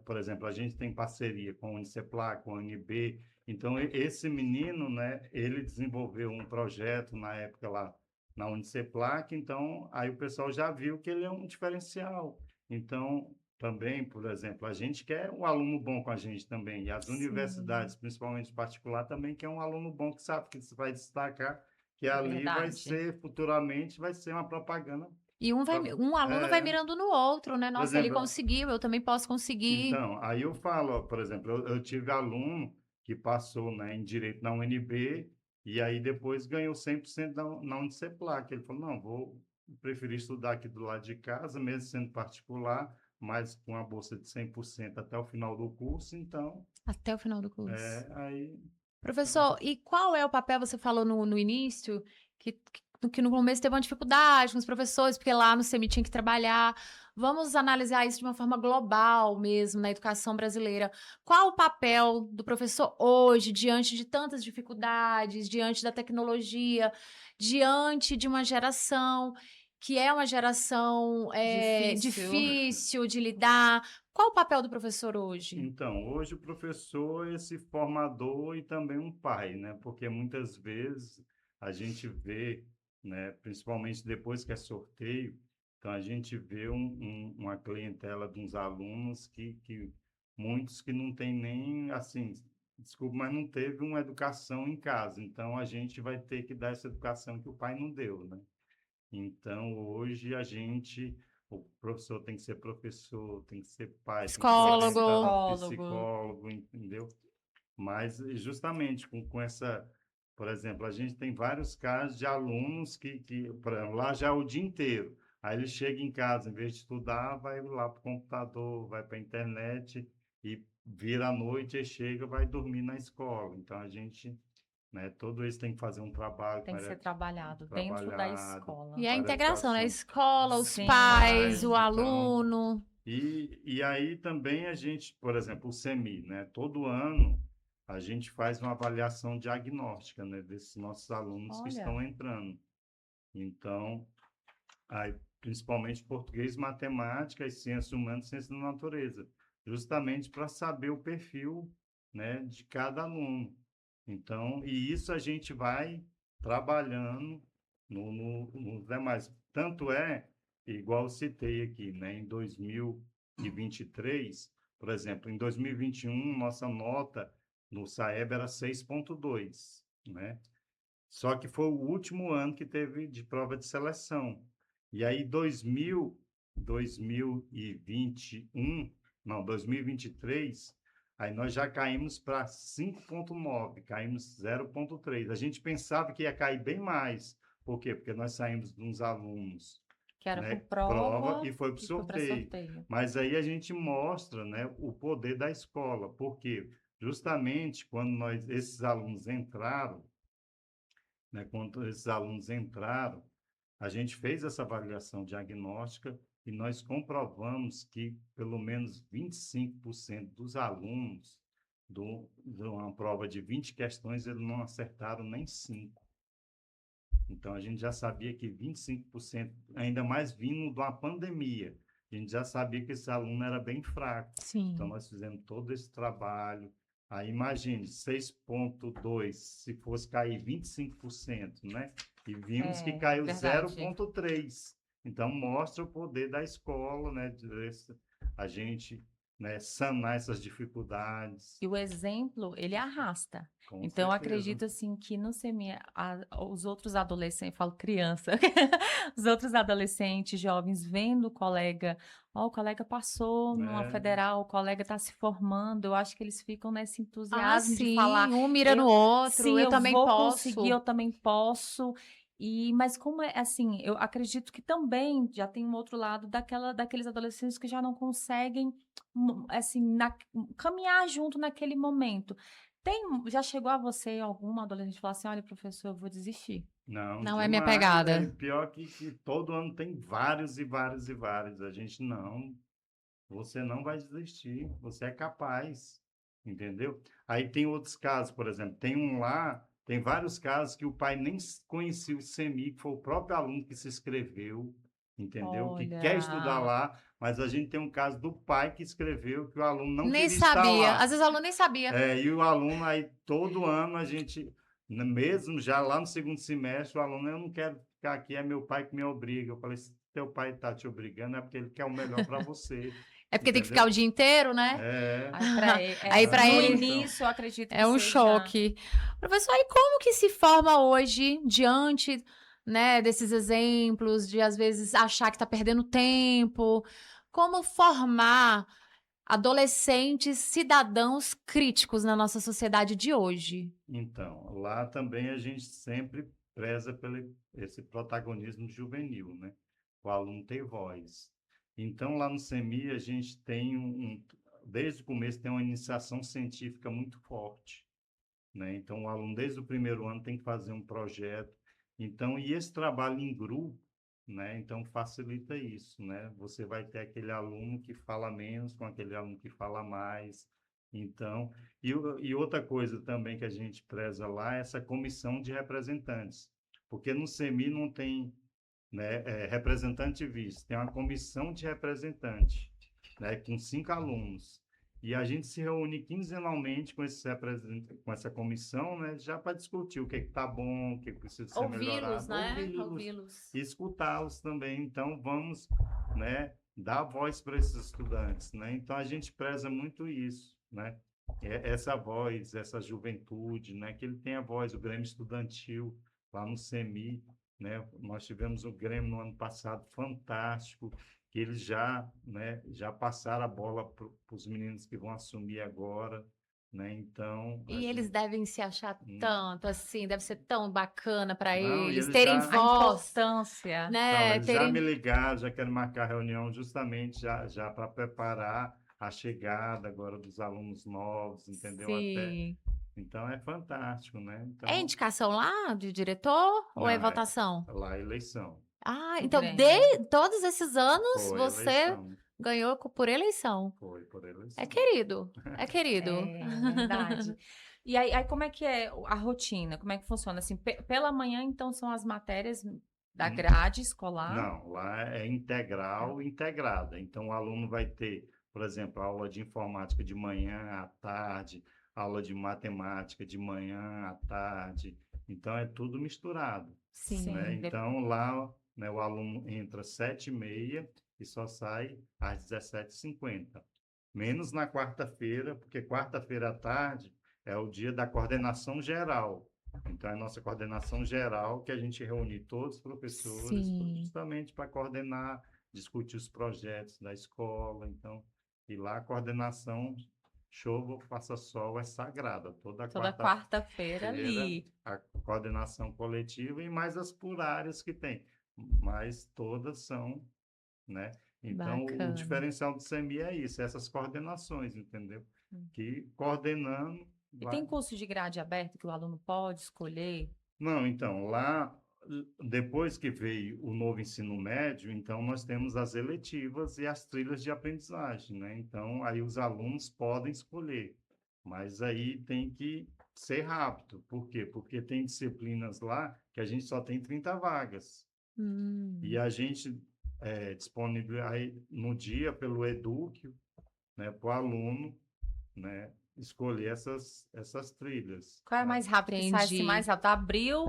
por exemplo, a gente tem parceria com a Uniceplac, com a UNB. Então, esse menino, né, ele desenvolveu um projeto na época lá na Uniceplac. Então, aí o pessoal já viu que ele é um diferencial. Então, também, por exemplo, a gente quer um aluno bom com a gente também. E as Sim, universidades, principalmente particular, também quer um aluno bom que sabe que se vai destacar que é ali vai verdade. ser, futuramente, vai ser uma propaganda. E Pra, um aluno vai é, mirando no outro, né? por Nossa, ele exemplo, conseguiu, eu também posso conseguir. então, aí eu falo, ó, por exemplo, eu tive aluno que passou, né, em Direito na UNB e aí depois ganhou 100% na Uniceplac. Ele falou, não, vou preferir estudar aqui do lado de casa, mesmo sendo particular, mas com a bolsa de 100% até o final do curso, então, Até o final do curso. aí... Professor, e qual é o papel, você falou no início, que no começo teve uma dificuldade com os professores, porque lá no CEMI tinha que trabalhar. Vamos analisar isso de uma forma global mesmo, na educação brasileira. Qual o papel do professor hoje, diante de tantas dificuldades, diante da tecnologia, diante de uma geração que é uma geração Difícil. difícil de lidar? Qual o papel do professor hoje? Então, hoje o professor é esse formador e também um pai, né? Porque muitas vezes a gente vê, né, principalmente depois que é sorteio, então a gente vê uma clientela de uns alunos que muitos que não tem nem, assim, desculpa, mas não teve uma educação em casa. Então a gente vai ter que dar essa educação que o pai não deu, né? Então, hoje o professor tem que ser professor, tem que ser pai, tem que ser Psicólogo. orientador, Psicólogo. psicólogo, entendeu? Mas justamente com essa, por exemplo, a gente tem vários casos de alunos por exemplo, lá já é o dia inteiro. Aí ele chega em casa, em vez de estudar, vai lá para o computador, vai para a internet e vira à noite e chega, vai dormir na escola. Então a gente, né, todo esse tem que fazer um trabalho, Tem que ser trabalhado dentro da trabalhado, escola. E a várias integração, né? A ações. escola, os Sim. pais, o Então, aluno. e aí também a gente, por exemplo, o CEMI, né? Todo ano a gente faz uma avaliação diagnóstica, né, desses nossos alunos que Olha, estão entrando. Então, aí, principalmente português, matemática e ciências humanas, ciências da natureza, justamente para saber o perfil, né, de cada aluno. Então, e isso a gente vai trabalhando nos demais. Tanto é, igual eu citei aqui, né, em 2023, por exemplo, em 2021, nossa nota no SAEB era 6,2, né? Só que foi o último ano que teve de prova de seleção. E aí, 2021, não, 2023, aí nós já caímos para 5,9, caímos 0,3. A gente pensava que ia cair bem mais. Por quê? Porque nós saímos de uns alunos, que era por né, prova prova e foi para o e foi para sorteio. sorteio. Mas aí a gente mostra, né, o poder da escola. Por quê? Justamente quando esses alunos entraram, né, quando esses alunos entraram, a gente fez essa avaliação diagnóstica e nós comprovamos que pelo menos 25% dos alunos de uma prova de 20 questões, eles não acertaram nem 5. Então, a gente já sabia que 25%, ainda mais vindo de uma pandemia, a gente já sabia que esse aluno era bem fraco. Então, Sim. nós fizemos todo esse trabalho. Aí, imagine, 6,2, se fosse cair 25%, né? E vimos que É, caiu verdade. 0,3. Então, mostra o poder da escola, né? A gente, né, sanar essas dificuldades, E o exemplo, ele arrasta. com Então, eu certeza. acredito assim que no semi, os outros adolescentes, eu falo criança, os outros adolescentes, jovens, vendo o colega, ó, o colega passou numa Né? federal, o colega está se formando, eu acho que eles ficam nesse Ah, entusiasmo de falar, sim. Um mira no eu, outro. sim, Eu eu também vou conseguir, posso. eu também posso. E, mas como é assim, eu acredito que também já tem um outro lado daqueles adolescentes que já não conseguem assim, caminhar junto naquele momento. Já chegou a você algum adolescente falar assim, olha, professor, eu vou desistir? Não, Não é minha demais. É pegada. pior que todo ano tem vários e vários e vários. A gente não, você não vai desistir, você é capaz, entendeu? Aí tem outros casos, por exemplo, tem um lá, tem vários casos que o pai nem conhecia o CEMI, que foi o próprio aluno que se inscreveu, entendeu? Que quer estudar Olha, lá, mas a gente tem um caso do pai que escreveu que o aluno não Nem queria estar sabia. Às lá. vezes o aluno nem sabia. E o aluno aí, todo ano, a gente, mesmo já lá no segundo semestre, o aluno, eu não quero ficar aqui, é meu pai que me obriga. Eu falei, se teu pai está te obrigando, é porque ele quer o melhor para você, É porque tem que ficar entendeu? o dia inteiro, né? É, aí para Aí para no ele então, início eu acredito que é um seja choque. Professor, e como que se forma hoje, diante, né, desses exemplos, de às vezes achar que está perdendo tempo? Como formar adolescentes cidadãos críticos na nossa sociedade de hoje? então, lá também a gente sempre preza pelo esse protagonismo juvenil, né? O aluno ter voz. Então, lá no CEMI, a gente tem desde o começo, tem uma iniciação científica muito forte, né? Então, o aluno, desde o primeiro ano, tem que fazer um projeto. Então, e esse trabalho em grupo, né? Então, facilita isso, né? Você vai ter aquele aluno que fala menos com aquele aluno que fala mais. Então, e outra coisa também que a gente preza lá é essa comissão de representantes, porque no CEMI não tem, né, representante vice, tem uma comissão de representante, né, com 5 alunos. E a gente se reúne quinzenalmente com essa comissão, né, já para discutir o que está bom, o que precisa ser Ouvi-los, melhorado, né? ouvi-los Ouvi-los. e escutá-los também. Então, vamos, né, dar voz para esses estudantes, né? Então, a gente preza muito isso, né? Essa voz, essa juventude, né? Que ele tenha voz, o Grêmio Estudantil lá no CEMI, né? Nós tivemos o Grêmio no ano passado fantástico, que eles já, né, já passaram a bola para os meninos que vão assumir agora, né? Então, E eles devem se achar Hum. tanto, assim, deve ser tão bacana para Não, e eles eles terem já- A voz, importância. Então, né? eles já me Terem... ligaram, já querem marcar reunião justamente já para preparar a chegada agora dos alunos novos, entendeu? Sim. Então é fantástico, né? É Então, indicação lá de diretor ou é não, votação? lá é eleição. Ah, O então Grêmio. todos esses anos Foi você eleição. ganhou por eleição. Foi por É eleição. querido, é querido. É verdade. E aí, como é que é a rotina? Como é que funciona? Assim, pela manhã, então, são as matérias da Hum, grade escolar? Não, lá é integral, integrada. Então, o aluno vai ter, por exemplo, aula de informática de manhã à tarde, aula de matemática de manhã à tarde. Então, é tudo misturado, né? Sim. Então, lá, né, o aluno entra às 7h30 e só sai às 17h50. Menos na quarta-feira, porque quarta-feira à tarde é o dia da coordenação geral. Então, é a nossa coordenação geral que a gente reúne todos os professores Sim. justamente para coordenar, discutir os projetos da escola. Então, e lá a coordenação chova ou faça sol é sagrada. Toda Toda quarta-feira quarta-feira ali. a coordenação coletiva e mais as por áreas que tem. Mas todas são, né? Então, o Bacana. diferencial do CMI é isso, essas coordenações, entendeu? Que coordenando E vai. tem curso de grade aberto que o aluno pode escolher? Não, então, lá, depois que veio o novo ensino médio, então nós temos as eletivas e as trilhas de aprendizagem, né? Então, aí os alunos podem escolher, mas aí tem que ser rápido. Por quê? Porque tem disciplinas lá que a gente só tem 30 vagas. E a gente disponível aí no dia pelo Edúquio, né, para o aluno, né, escolher essas trilhas. Qual é a mais rápido que sai assim Entendi. mais rápido? Abril?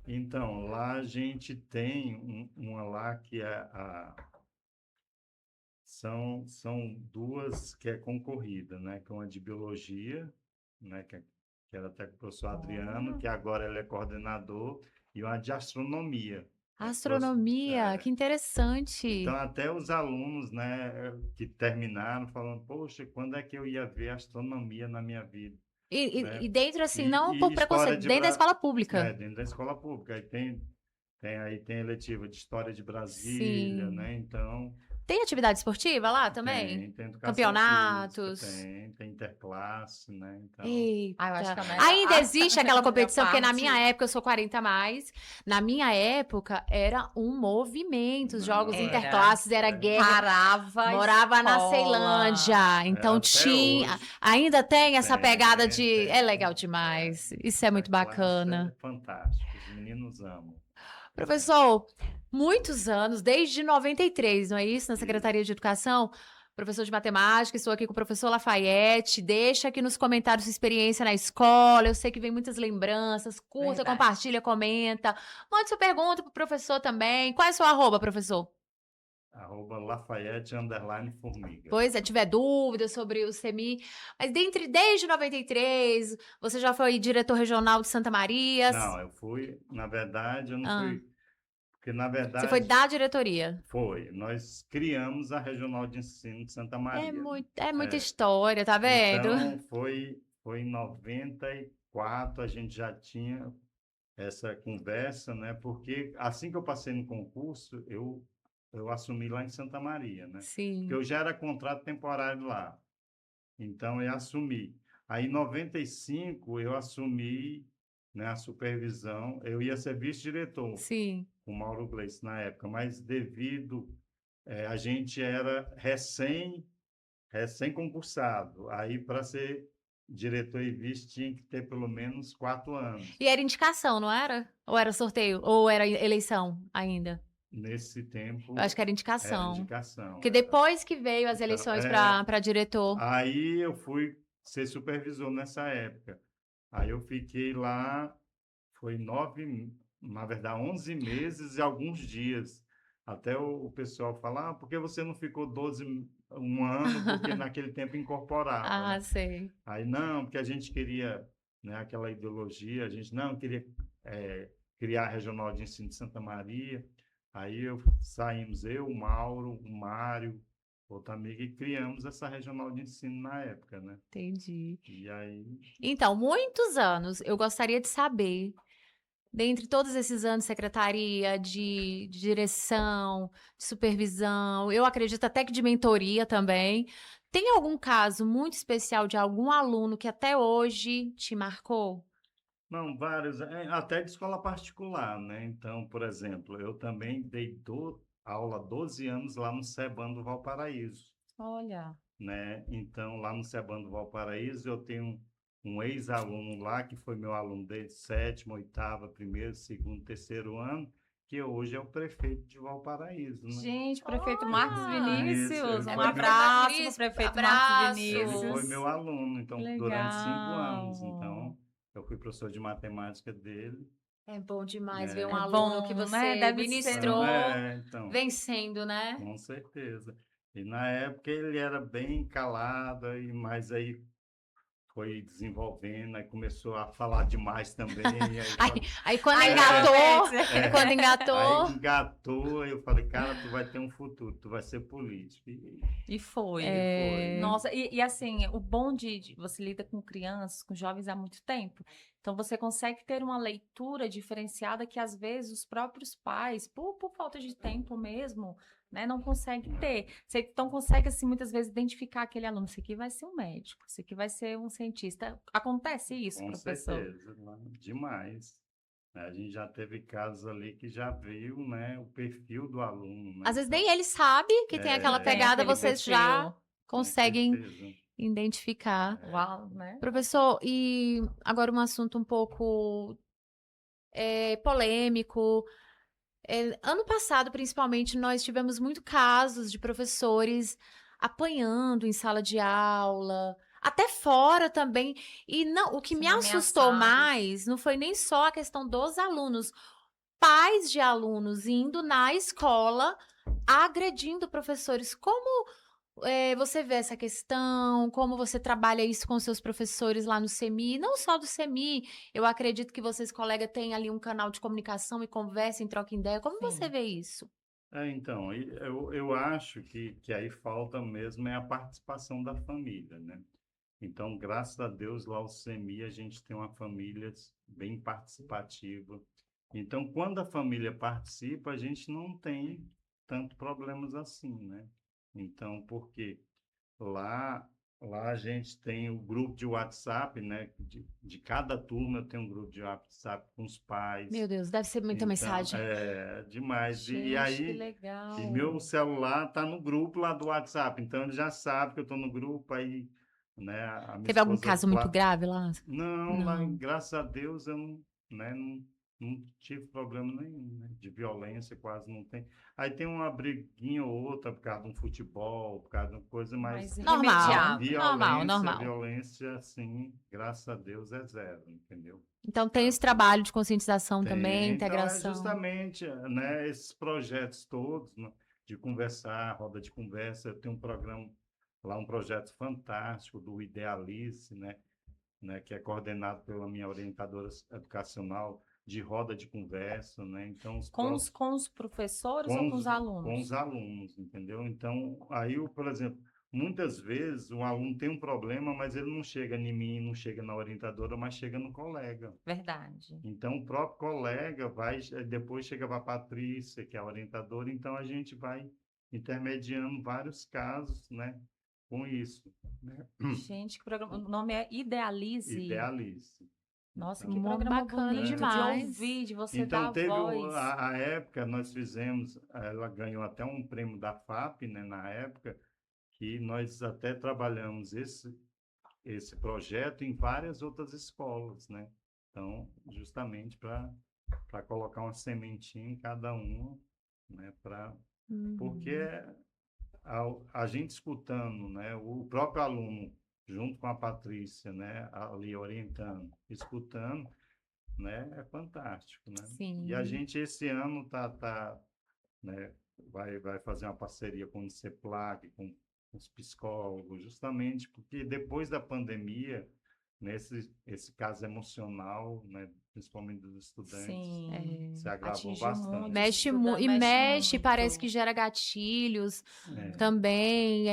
Então, lá a gente tem uma lá que são duas que é concorrida, né? Que é uma de biologia, né? Que era até com o professor Adriano, que agora ele é coordenador, e uma de astronomia. Né? Astronomia, que Então, interessante. até os alunos, né, que terminaram falando, poxa, quando é que eu ia ver astronomia na minha vida? Né? E dentro, assim, não por E história preconceito, dentro da escola pública. dentro da escola pública. Aí tem eletiva de história de Brasília, Sim. né? Então, Tem atividade esportiva lá também? tem educação física, Campeonatos? tem interclasse, né? Então, Ah, eu acho Eita. que Ainda existe aquela a melhor competição, porque na minha parte época, eu sou 40 a mais, na minha época era um movimento, os jogos não, interclasses, era guerra. parava a Morava na escola. Ceilândia, então até tinha, hoje ainda tem essa pegada de, é legal tem. demais, isso é muito Interclasse é bacana. fantástico, os meninos amam. Professor, muitos anos, desde 93, não é isso? Na Secretaria Isso. de Educação, professor de matemática, estou aqui com o professor Lafayette. Deixa aqui nos comentários sua experiência na escola. Eu sei que vem muitas lembranças. Curta, Verdade. compartilha, comenta. Mande sua pergunta pro professor também. Qual é o seu arroba, professor? @Lafayette_Formiga. Pois é, tiver dúvidas sobre o CEMI. Mas desde 93, você já foi diretor regional de Santa Maria? Não, eu fui, na verdade, eu não Ah, fui, porque na você foi verdade da diretoria. nós criamos a Regional de Ensino de Santa Maria, né? É muita É, história, tá vendo? então foi em 94 a gente já tinha essa conversa, né? Porque assim que eu passei no concurso, eu assumi lá em Santa Maria, né? Porque Sim. eu já era contrato temporário lá. Então, eu assumi. Aí, em 95, eu assumi, né, a supervisão. Eu ia ser vice-diretor Sim. com o Mauro Gleice na época, mas devido a gente era recém-concursado. Aí, para ser diretor e vice, tinha que ter pelo menos 4 anos. E era indicação, não era? Ou era sorteio? Ou era eleição ainda? Nesse tempo, Eu acho que era era indicação. indicação. Porque depois que veio as Então, eleições para diretor. aí eu fui ser supervisor nessa época. Aí eu fiquei lá, foi 11 meses e alguns dias. Até o pessoal falar, por que você não ficou um ano? Porque naquele tempo incorporava, Ah, né? sei. Aí não, porque a gente queria, né, aquela ideologia, a gente não queria criar a Regional de Ensino de Santa Maria. Aí saímos eu, o Mauro, o Mário, outra amiga, e criamos essa regional de ensino na época, né? Entendi. E aí, Então, muitos anos, eu gostaria de saber, dentre todos esses anos de secretaria, de direção, de supervisão, eu acredito até que de mentoria também, tem algum caso muito especial de algum aluno que até hoje te marcou? não, vários, até de escola particular, né? Então, por exemplo, eu também dei aula 12 anos lá no Seban do Valparaíso, Olha, né? Então, lá no Seban do Valparaíso, eu tenho um ex-aluno lá, que foi meu aluno desde sétimo, oitava, primeiro, segundo, terceiro ano, que hoje é o prefeito de Valparaíso, né? gente, prefeito Marcos Olha! Isso, Vinícius, ele É um foi meu, prefeito Marcos abraço pro Vinícius, prefeito Marcos ele foi abraços. meu Vinícius. aluno, Que então, durante 5 anos. legal. Então, eu fui professor de matemática dele. É bom demais ver um É, É aluno que bom, né? você Deve ser. ministrou então, vencendo, né? com certeza. E na época ele era bem calado, mas aí foi desenvolvendo, aí começou a falar demais também, aí, Aí, aí quando Ai, engatou, realmente. quando aí engatou, engatou, eu falei, cara, tu vai ter um futuro, tu vai ser político. E foi. E foi, né? Nossa, e assim, o bom de você lida com crianças, com jovens há muito tempo, então você consegue ter uma leitura diferenciada que às vezes os próprios pais, por falta de tempo mesmo, né, não conseguem ter. Você então consegue, assim, muitas vezes identificar aquele aluno, esse aqui vai ser um médico, esse aqui vai ser um cientista. Acontece isso, Com professor? certeza, né? Demais. A gente já teve casos ali que já viu, né, o perfil do aluno, né? às vezes Então, nem ele sabe que tem aquela Que tem pegada, aquele vocês já perfil. com conseguem certeza. identificar. Uau, né? Professor, e agora um assunto um pouco polêmico. Ano passado, principalmente, nós tivemos muito casos de professores apanhando em sala de aula, até fora também. E não, o que me Sendo assustou ameaçados. mais não foi nem só a questão dos alunos, pais de alunos indo na escola agredindo professores. Como você vê essa questão? Como você trabalha isso com seus professores lá no CEMI? Não só do CEMI, eu acredito que vocês, colegas, têm ali um canal de comunicação e conversem, troquem ideia. Como você Sim. vê isso? Então, eu acho que aí falta mesmo é a participação da família, né? Então, graças a Deus, lá o CEMI, a gente tem uma família bem participativa. Então, quando a família participa, a gente não tem tanto problemas assim, né? Então, porque lá, lá a gente tem o grupo de WhatsApp, né? De cada turma eu tenho um grupo de WhatsApp com os Meu pais. Deus, deve ser muita Então, mensagem. é demais. E Gente, que aí, e meu legal. celular tá no grupo lá do WhatsApp, então ele já sabe que eu estou no grupo, aí, né, a minha Teve algum esposa caso muito lá, grave lá? não, lá, Não. graças a Deus, eu não, né, não tive problema nenhum, né, de violência, quase não tem. Aí tem uma briguinha ou outra por causa de um futebol, por causa de uma coisa, mas Mais Normal, remediável. normal, normal. violência, assim, graças a Deus é zero, entendeu? Então tem esse Graças a trabalho de conscientização também, tem, então é integração. justamente, né, esses projetos todos, né, de conversar, roda de conversa. Eu tenho um programa lá, um projeto fantástico do Idealize, né, que é coordenado pela minha orientadora educacional de roda de conversa, né? Então Com os professores ou com com os com os alunos? alunos, entendeu? Então, aí, por exemplo, muitas vezes o aluno tem um problema, mas ele não chega em mim, não chega na orientadora, mas chega no colega. Verdade. Então, o próprio colega vai, depois chega para a Patrícia, que é a orientadora, então a gente vai intermediando vários casos, né, com isso, né? Gente, que programa. O nome é Idealize. Idealize. Nossa, que Então, Muito programa bacana bonito de demais. ouvir, de você então dar teve voz. a época, nós fizemos, ela ganhou até um prêmio da FAP, né, na época, que nós até trabalhamos esse projeto em várias outras escolas, né? Então, justamente para colocar uma sementinha em cada uma, né? Porque Uhum. a gente escutando, né? O próprio aluno, junto com a Patrícia, né? Ali orientando, escutando, né? É fantástico, né? E a Sim. gente esse ano né? Vai fazer uma parceria com o CEPLAG, com os psicólogos, justamente porque depois da pandemia, esse caso emocional, né, principalmente dos estudantes, Sim. se agravou Atingiu bastante. muito. Mexe, parece que muito. gera gatilhos É, também.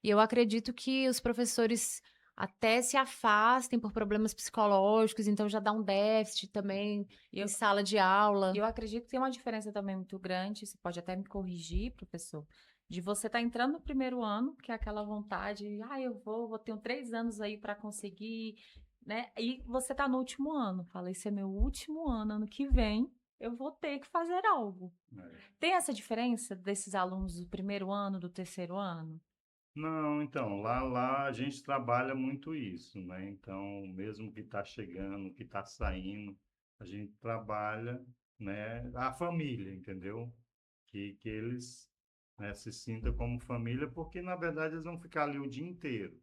E eu acredito que os professores até se afastem por problemas psicológicos, então já dá um déficit também E em eu, sala de aula. eu acredito que tem uma diferença também muito grande, você pode até me corrigir, professor, de você estar entrando no primeiro ano, que é aquela vontade, tenho 3 anos aí para conseguir, né? E você tá no último ano, fala, esse é meu último ano que vem eu vou ter que fazer algo. é. Tem essa diferença desses alunos do primeiro ano, do terceiro ano? Não, então, lá a gente trabalha muito isso, né? Então, mesmo que está chegando, que está saindo, a gente trabalha, né, a família, entendeu? Que eles, né, se sintam como família, porque, na verdade, eles vão ficar ali o dia inteiro,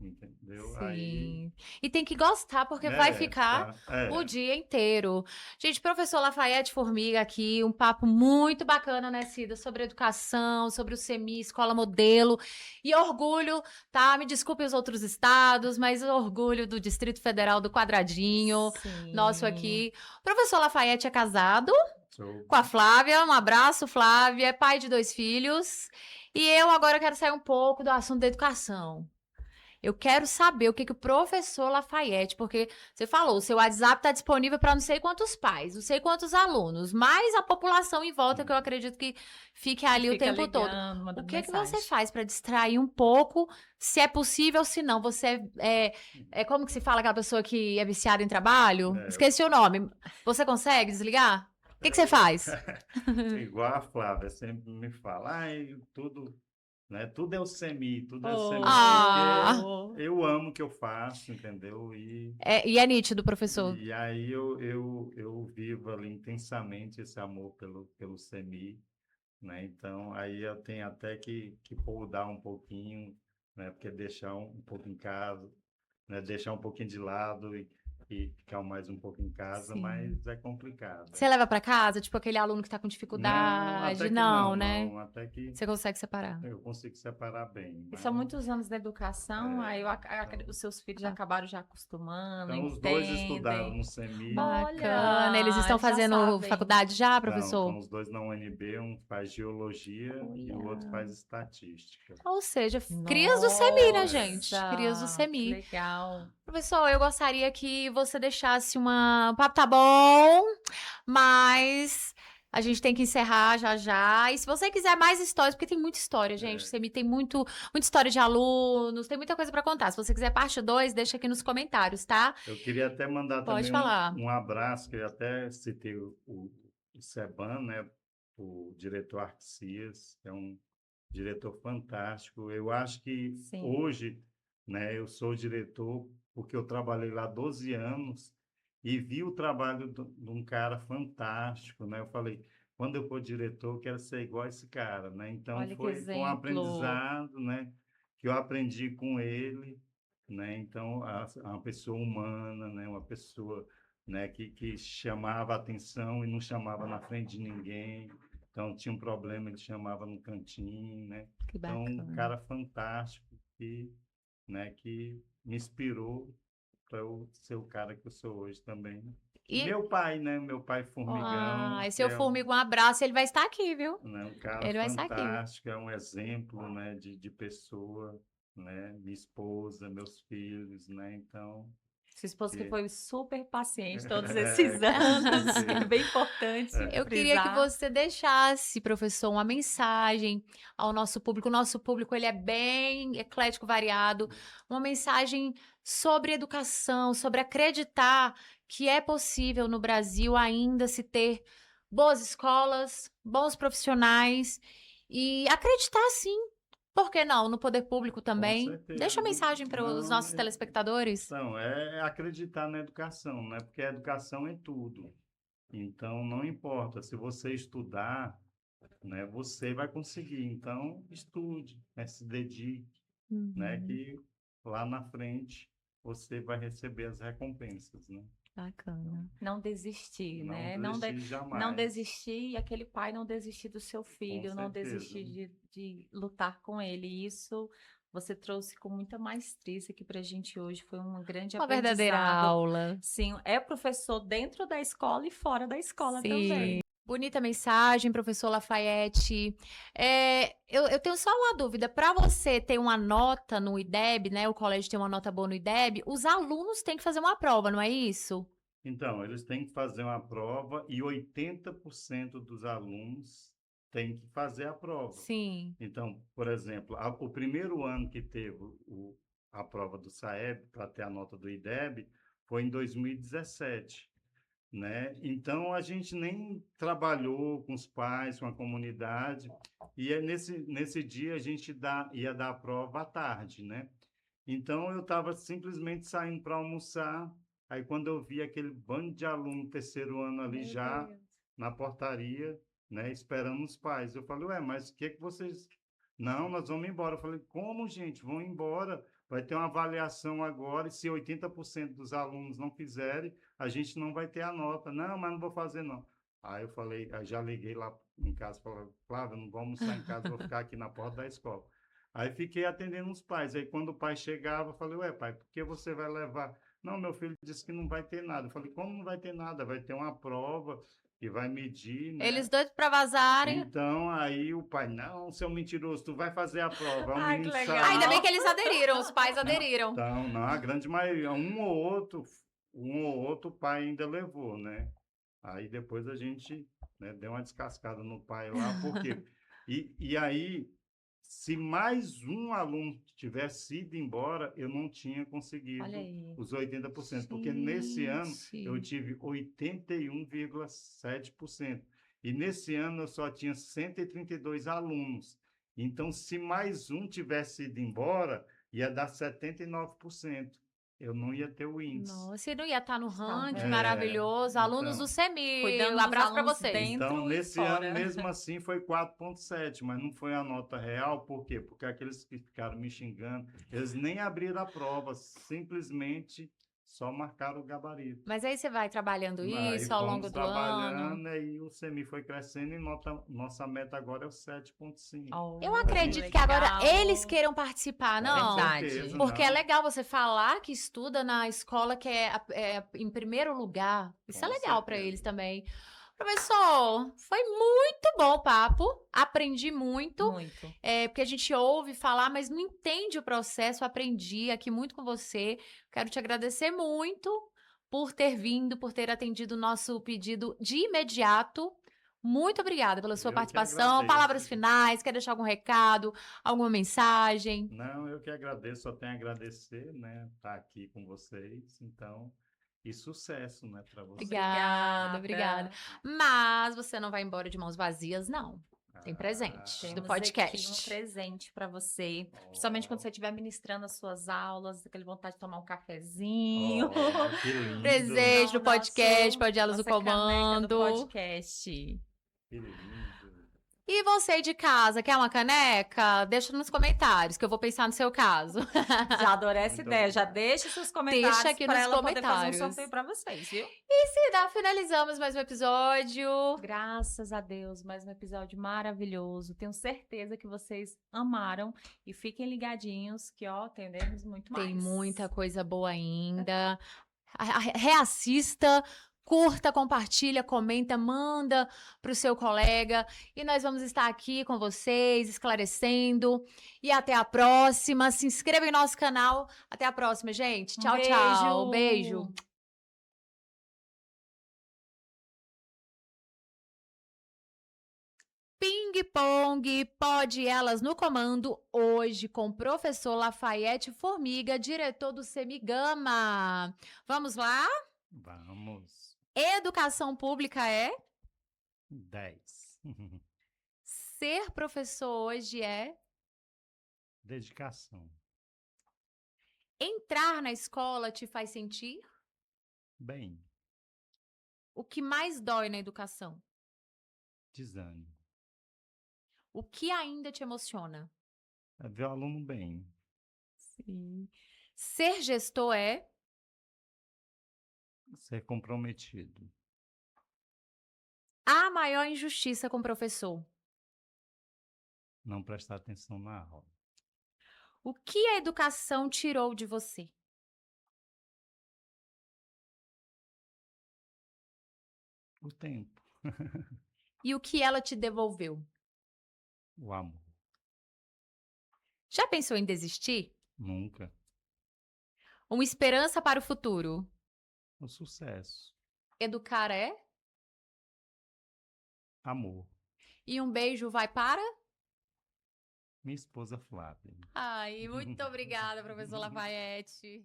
entendeu? Aí, Sim. E tem que gostar, porque vai ficar tá, o dia inteiro. Gente, professor Lafayette Formiga aqui, um papo muito bacana, né, Cida? Sobre educação, sobre o SEMI, escola modelo. E orgulho, tá? Me desculpe os outros estados, mas orgulho do Distrito Federal do Quadradinho, nosso Sim. aqui. O professor Lafayette é casado sou, com a Flávia. Um abraço, Flávia. É pai de 2 filhos. E eu agora quero sair um pouco do assunto da educação. Eu quero saber o que o professor Lafayette, porque você falou, o seu WhatsApp está disponível para não sei quantos pais, não sei quantos alunos, mais a população em volta, que eu acredito que fique ali o Fica tempo todo. ligando, O mandando que você mensagem. faz para distrair um pouco, se é possível, se não? Você é como que se fala aquela pessoa que é viciada em trabalho? é, Esqueci o nome. Você consegue desligar? O que você faz? igual a Flávia sempre me fala, ai, tudo, né, tudo é o semi, tudo é o semi, porque Ah, Oh, eu amo o que eu faço, entendeu? e é nítido, professor. E aí eu vivo ali intensamente esse amor pelo semi, né? Então, aí eu tenho até que podar um pouquinho, né? Porque deixar um pouco em casa, né? Deixar um pouquinho de lado e ficar mais um pouco em casa, sim. mas é complicado. Você leva para casa, tipo aquele aluno que tá com Não, dificuldade? até que Não, não, né? não, até que Você consegue separar. eu consigo separar bem, E são mas muitos anos da educação, é, aí então, os seus filhos já acabaram já acostumando, então os dois estudaram entendem. no semi. Bacana. Eles Olha, estão já fazendo sabem. faculdade já, Então professor? os dois na UNB, um faz geologia e o outro Olha. faz estatística. Ou seja, crias do SEMI, né, gente? Crias do Nossa, que SEMI. legal. Professor, eu gostaria que você deixasse uma. O papo tá bom, mas a gente tem que encerrar já já. E se você quiser mais histórias, porque tem muita história, gente. O É, SEMI tem muita história de alunos, tem muita coisa para contar. Se você quiser parte 2, deixa aqui nos comentários, tá? eu queria até mandar Pode também falar. um abraço, que eu até citei o Seban, né, o diretor Arcias, que é um diretor fantástico. Eu acho que Sim. hoje, né, eu sou diretor porque eu trabalhei lá 12 anos e vi o trabalho de um cara fantástico, né? Eu falei, quando eu for diretor, eu quero ser igual a esse cara, né? Então Olha que foi um exemplo. aprendizado, né, que eu aprendi com ele, né? Então uma pessoa humana, né, uma pessoa, né, que chamava a atenção e não chamava na frente de ninguém. Então, tinha um problema, ele chamava no cantinho, né? Que Então, um bacana. cara fantástico que me inspirou para eu ser o cara que eu sou hoje também, né? E E meu pai, né? Meu pai Formigão, esse que seu é formiga, um abraço. Ele vai estar aqui, viu? né, um cara Ele vai estar aqui. fantástico, é um exemplo, né? De pessoa, né? Minha esposa, meus filhos, né? Então, Sua esposa que que, foi super paciente todos esses com anos, que é certeza. bem importante Eu queria que frisar. você deixasse, professor, uma mensagem ao nosso público. O nosso público ele é bem eclético, variado. Uma mensagem sobre educação, sobre acreditar que é possível no Brasil ainda se ter boas escolas, bons profissionais e acreditar sim. Por que não? No poder público Com também. Deixa certeza. uma mensagem para os Não, nossos telespectadores. então, é acreditar na educação, né? Porque a educação é tudo. Então, não importa, se você estudar, né, você vai conseguir. Então, estude, né, se dedique, né, Uhum, que lá na frente você vai receber as recompensas, né? Então, bacana. Não desistir, não né? desistir Não jamais. desistir e aquele pai não desistir do seu Com filho, não certeza. desistir de lutar com ele. Isso você trouxe com muita maestria aqui para a gente hoje. Foi um grande Uma verdadeira aprendizado. aula. Sim, é professor dentro da escola e fora da escola Sim. também. Bonita mensagem, professor Lafayette. Eu tenho só uma dúvida. Para você ter uma nota no IDEB, né? O colégio tem uma nota boa no IDEB, os alunos têm que fazer uma prova, não é isso? Então, eles têm que fazer uma prova e 80% dos alunos têm que fazer a prova. Sim. Então, por exemplo, o primeiro ano que teve a prova do SAEB para ter a nota do IDEB foi em 2017, né? Então, a gente nem trabalhou com os pais, com a comunidade, e nesse dia a gente ia dar a prova à tarde, né? Então, eu estava simplesmente saindo para almoçar, aí quando eu vi aquele bando de aluno terceiro ano ali Meu já Deus. na portaria, né, esperando os pais. Eu falei, ué, mas o que vocês... Não, nós vamos embora. Eu falei, como, gente? Vão embora. Vai ter uma avaliação agora e se 80% dos alunos não fizerem, a gente não vai ter a nota. Não, mas não vou fazer, não. Aí eu falei, aí já liguei lá em casa, falei, Flávia, não vou almoçar em casa, vou ficar aqui na porta da escola. Aí fiquei atendendo os pais. Aí quando o pai chegava, eu falei, ué, pai, por que você vai levar? Não, meu filho disse que não vai ter nada. Eu falei, como não vai ter nada? Vai ter uma prova que vai medir, né? Eles doidos para vazarem. Então, aí o pai, não, seu mentiroso, tu vai fazer a prova. Aí o Ai, que menino legal. saiu. Ainda bem que eles aderiram, os pais aderiram. Então, não, a grande maioria, um ou outro pai ainda levou, né? Aí depois a gente, né, deu uma descascada no pai lá, porque... E aí, se mais um aluno tivesse ido embora, eu não tinha Olha conseguido aí. os 80%, porque nesse ano eu Gente. tive 81,7%. E nesse ano eu só tinha 132 alunos. Então, se mais um tivesse ido embora, ia dar 79%. Eu não ia ter o índice. Nossa, e não ia estar no Está ranking vendo? maravilhoso. Alunos do Então, CEMI. Cuidando Um dos abraço para alunos vocês. dentro então, e nesse fora. ano, mesmo assim, foi 4,7, mas não foi a nota real. Por quê? Porque aqueles que ficaram me xingando, eles nem abriram a prova, simplesmente só marcaram o gabarito. Mas aí você vai trabalhando Aí isso ao longo fomos do ano. trabalhando e o CEMI foi crescendo e nossa meta agora é o 7,5. Oh, Eu A acredito gente- que agora legal. eles queiram participar, Com não? Verdade. certeza, Porque não. é legal você falar que estuda na escola que é em primeiro lugar. Isso é Com legal para certeza. eles também. Professor, foi muito bom o papo. Aprendi muito. Muito. Porque a gente ouve falar, mas não entende o processo. Aprendi aqui muito com você. Quero te agradecer muito por ter vindo, por ter atendido o nosso pedido de imediato. Muito obrigada pela sua Eu que participação. agradeço. Palavras finais, quer deixar algum recado, alguma mensagem? Não, eu que agradeço, só tenho a agradecer, né, estar aqui com vocês, então, e sucesso, né, para vocês. Obrigada, obrigada. Mas você não vai embora de mãos vazias, não. Tem presente do Temos podcast. aqui um presente para você, principalmente quando você estiver ministrando as suas aulas, aquele vontade de tomar um cafezinho. Que lindo. Presente do Não, podcast, Pode Elas do nossa caneca Comando. do podcast. Que lindo. E você aí de casa, quer uma caneca? Deixa nos comentários, que eu vou pensar no seu caso. Já adorei essa Muito ideia. Já obrigado. deixa seus comentários Deixa aqui para nos ela poder fazer um comentários. sorteio para vocês, viu? E se dá, finalizamos mais um episódio. Graças a Deus, mais um episódio maravilhoso. Tenho certeza que vocês amaram e fiquem ligadinhos que, ó, teremos muito mais. Tem muita coisa boa ainda. Reassista, curta, compartilha, comenta, manda para o seu colega. E nós vamos estar aqui com vocês, esclarecendo. E até a próxima. Se inscreva em nosso canal. Até a próxima, gente. Tchau, tchau. Beijo. Ping Pong, Pode Elas no Comando, hoje com o professor Lafayette Formiga, diretor do Semigama. Vamos lá? Vamos. Educação pública é? 10. Ser professor hoje é? Dedicação. Entrar na escola te faz sentir? Bem. O que mais dói na educação? Desânimo. O que ainda te emociona? É ver o aluno bem. Sim. Ser gestor é? Ser comprometido. A maior injustiça com o professor? Não prestar atenção na aula. O que a educação tirou de você? O tempo, E o que ela te devolveu? o amor, Já pensou em desistir? nunca. Uma esperança para o futuro? O sucesso, Educar é? amor. E um beijo vai para? Minha esposa Flávia. Ai, muito obrigada, professor Lafayette.